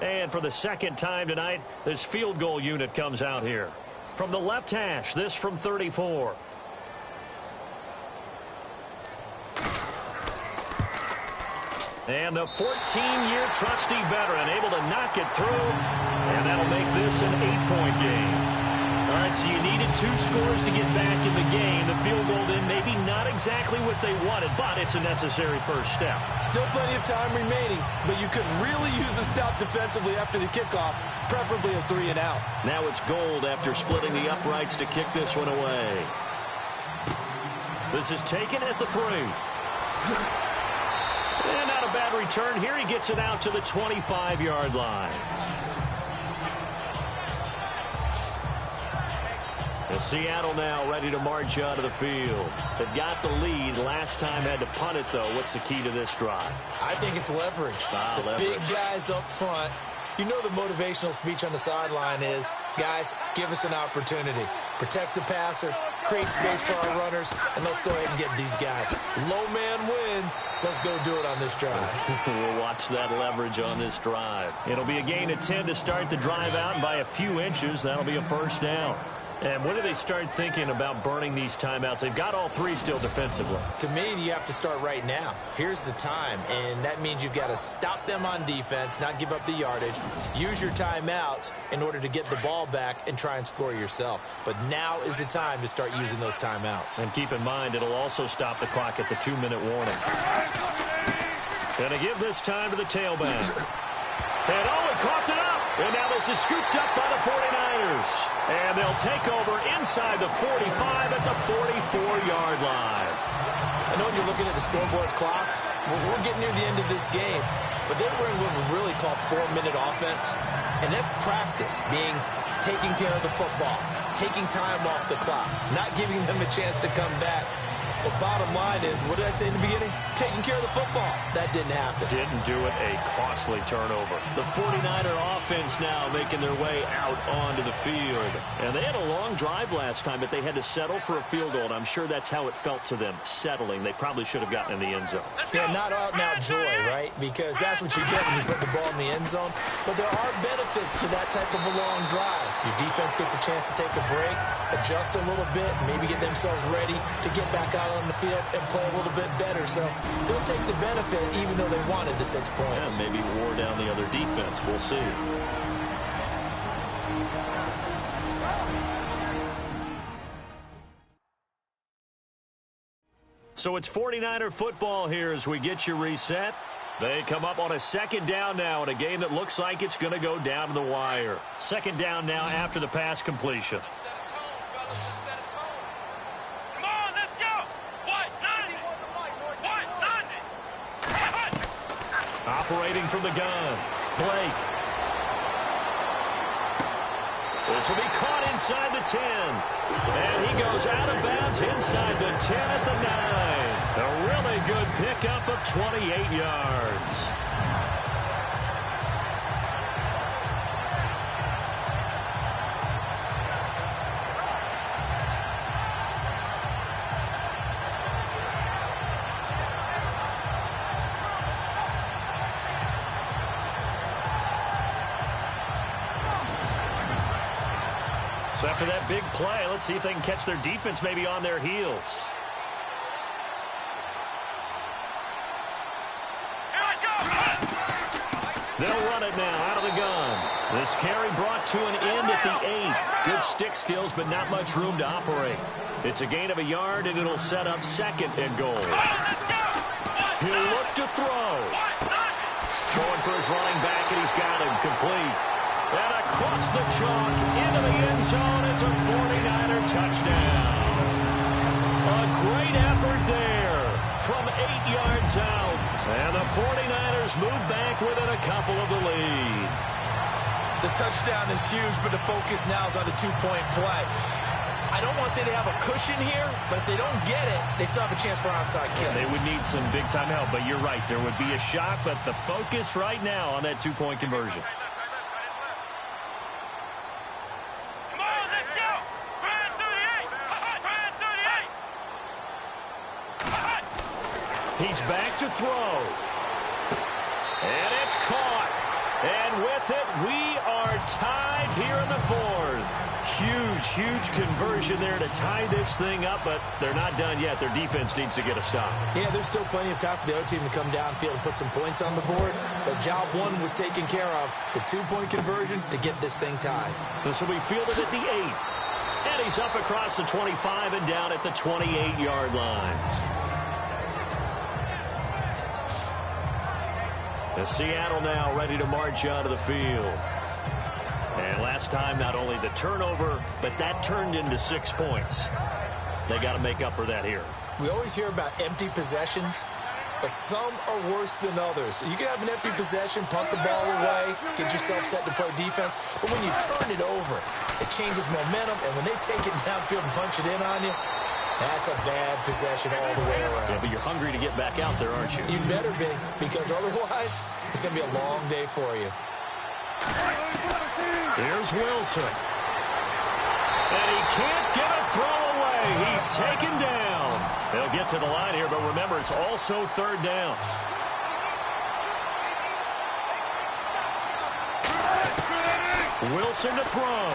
And for the second time tonight, this field goal unit comes out here. From the left hash, this from 34. And the 14-year trusty veteran able to knock it through, and that'll make this an 8-point game. All right, so you needed 2 scores to get back in the game. The field goal then maybe not exactly what they wanted, but it's a necessary first step. Still plenty of time remaining, but you could really use a stop defensively after the kickoff, preferably a 3 and out. Now it's Gold after splitting the uprights to kick this one away. This is taken at the 3. And not a bad return here. He gets it out to the 25-yard line. And Seattle now ready to march out of the field. They've got the lead. Last time had to punt it, though. What's the key to this drive? I think it's leverage. The big guys up front. You know the motivational speech on the sideline is, guys, give us an opportunity. Protect the passer, create space for our runners, and let's go ahead and get these guys. Low man wins. Let's go do it on this drive. We'll watch that leverage on this drive. It'll be a gain of 10 to start the drive out, and by a few inches, that'll be a first down. And when do they start thinking about burning these timeouts? They've got all three still defensively. To me, you have to start right now. Here's the time, and that means you've got to stop them on defense, not give up the yardage, use your timeouts in order to get the ball back and try and score yourself. But now is the time to start using those timeouts. And keep in mind, it'll also stop the clock at the 2-minute warning. Gonna give this time to the tailback. And he coughed it up. And now this is scooped up by the 49ers. And they'll take over inside the 45 at the 44-yard line. I know when you're looking at the scoreboard clock, we're getting near the end of this game. But they were in what was really called 4-minute offense. And that's practice, being taking care of the football, taking time off the clock, not giving them a chance to come back. But bottom line is, what did I say in the beginning? Taking care of the football. That didn't happen. Didn't do it. A costly turnover. The 49er offense now making their way out onto the field. And they had a long drive last time, but they had to settle for a field goal. And I'm sure that's how it felt to them, settling. They probably should have gotten in the end zone. Yeah, not out and out joy, right? Because that's what you get when you put the ball in the end zone. But there are benefits to that type of a long drive. Your defense gets a chance to take a break, adjust a little bit, maybe get themselves ready to get back out on the field and play a little bit better. So they'll take the benefit even though they wanted the 6 points. Yeah, maybe wore down the other defense. We'll see. So it's 49er football here as we get you reset. They come up on a second down now in a game that looks like it's going to go down to the wire. Second down now after the pass completion. Operating from the gun, Blake. This will be caught inside the 10. And he goes out of bounds inside the 10 at the 9. A really good pickup of 28 yards. So after that big play, let's see if they can catch their defense maybe on their heels. They'll run it now out of the gun. This carry brought to an end at the 8. Good stick skills, but not much room to operate. It's a gain of a yard, and it'll set up second and goal. He'll look to throw. Going for his running back, and he's got him complete. And across the chalk into the end zone, it's a 49er touchdown. A great effort there from 8 yards out. And the 49ers move back within a couple of the lead. The touchdown is huge, but the focus now is on the two-point play. I don't want to say they have a cushion here, but if they don't get it, they still have a chance for onside kick. They would need some big-time help, but you're right. There would be a shot, but the focus right now on that two-point conversion. He's back to throw. And it's caught. And with it, we are tied here in the fourth. Huge conversion there to tie this thing up, but they're not done yet. Their defense needs to get a stop. Yeah, there's still plenty of time for the other team to come downfield and put some points on the board, but job one was taken care of. The two-point conversion to get this thing tied. This will be fielded at the 8. And he's up across the 25 and down at the 28-yard line. And Seattle now ready to march onto the field. And last time, not only the turnover, but that turned into 6 points. They got to make up for that here. We always hear about empty possessions. but some are worse than others. You can have an empty possession, punt the ball away, get yourself set to play defense, but when you turn it over, it changes momentum, and when they take it downfield and punch it in on you, that's a bad possession all the way around. Yeah, but you're hungry to get back out there, aren't you? You better be, because otherwise, it's going to be a long day for you. Here's Wilson. And he can't get a throw away. He's taken down. They'll get to the line here, but remember, it's also third down. Wilson to throw.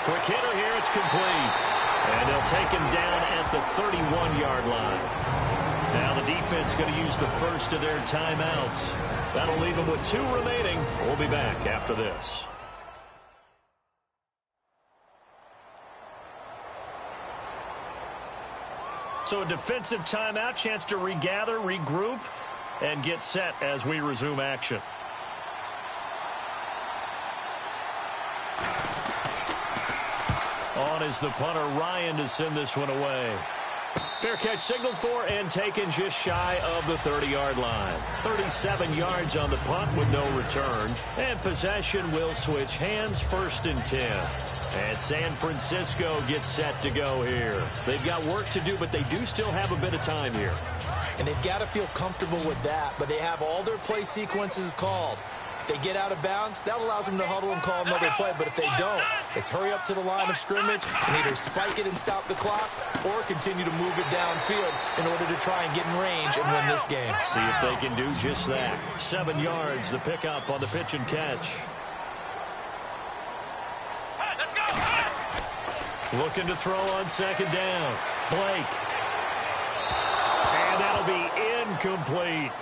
Quick hitter here. It's complete. And they'll take him down at the 31-yard line. Now the defense going to use the first of their timeouts. That'll leave them with 2 remaining. We'll be back after this. So a defensive timeout, chance to regather, regroup, and get set as we resume action. On is the punter, Ryan, to send this one away. Fair catch signaled for and taken just shy of the 30-yard line. 37 yards on the punt with no return. And possession will switch hands, 1st and 10. And San Francisco gets set to go here. They've got work to do, but they do still have a bit of time here. And they've got to feel comfortable with that, but they have all their play sequences called. If they get out of bounds, that allows them to huddle and call another play. But if they don't, it's hurry up to the line of scrimmage and either spike it and stop the clock or continue to move it downfield in order to try and get in range and win this game. See if they can do just that. 7 yards, the pickup on the pitch and catch. Looking to throw on 2nd down. Blake. And that'll be incomplete.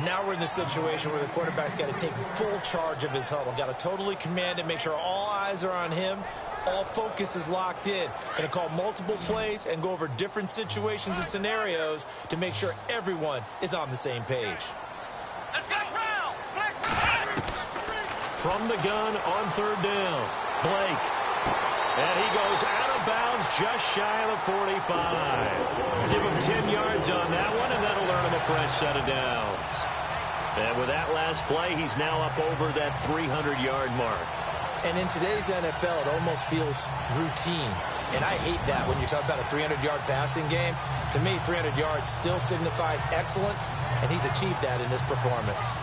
Now we're in the situation where the quarterback's got to take full charge of his huddle. Got to totally command it, make sure all eyes are on him. All focus is locked in. Going to call multiple plays and go over different situations and scenarios to make sure everyone is on the same page. From the gun on 3rd down. Blake. And he goes out of bounds just shy of the 45. Give him 10 yards on that one, and that'll earn him a fresh set of downs. And with that last play, he's now up over that 300-yard mark. And in today's NFL, it almost feels routine. And I hate that when you talk about a 300-yard passing game. To me, 300 yards still signifies excellence, and he's achieved that in this performance.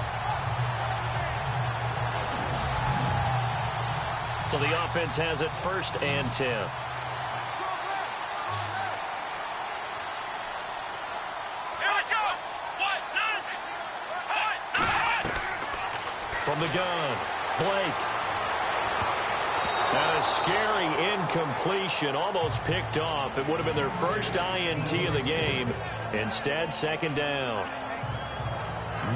So the offense has it 1st and 10. From the gun, Blake. And a scary incompletion, almost picked off. It would have been their first INT of the game. Instead, 2nd down.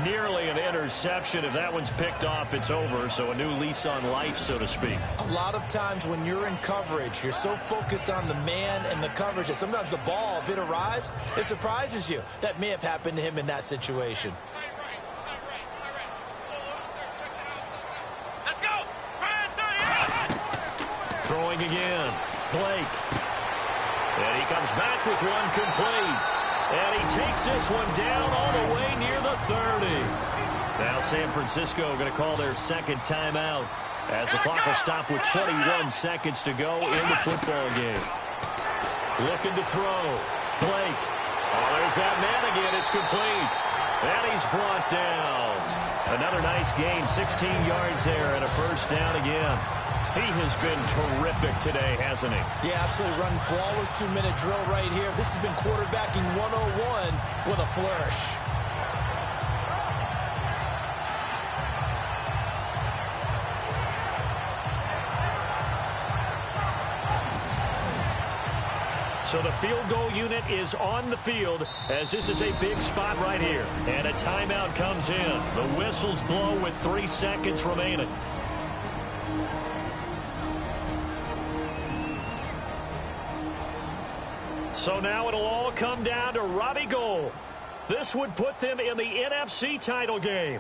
Nearly an interception. If that one's picked off, it's over. So a new lease on life, so to speak. A lot of times when you're in coverage, you're so focused on the man and the coverage that sometimes the ball, if it arrives, it surprises you. That may have happened to him in that situation. Throwing again. Blake. And he comes back with one complete. And he takes this one down all the way near the 30. Now San Francisco going to call their 2nd timeout as the clock will stop with 21 seconds to go in the football game. Looking to throw. Blake. Oh, there's that man again. It's complete. And he's brought down. Another nice gain. 16 yards there and a 1st down again. He has been terrific today, hasn't he? Yeah, absolutely. Running flawless 2-minute drill right here. This has been quarterbacking 101 with a flourish. So the field goal unit is on the field as this is a big spot right here. And a timeout comes in. The whistles blow with 3 seconds remaining. So now it'll all come down to Robbie Gould. This would put them in the NFC title game.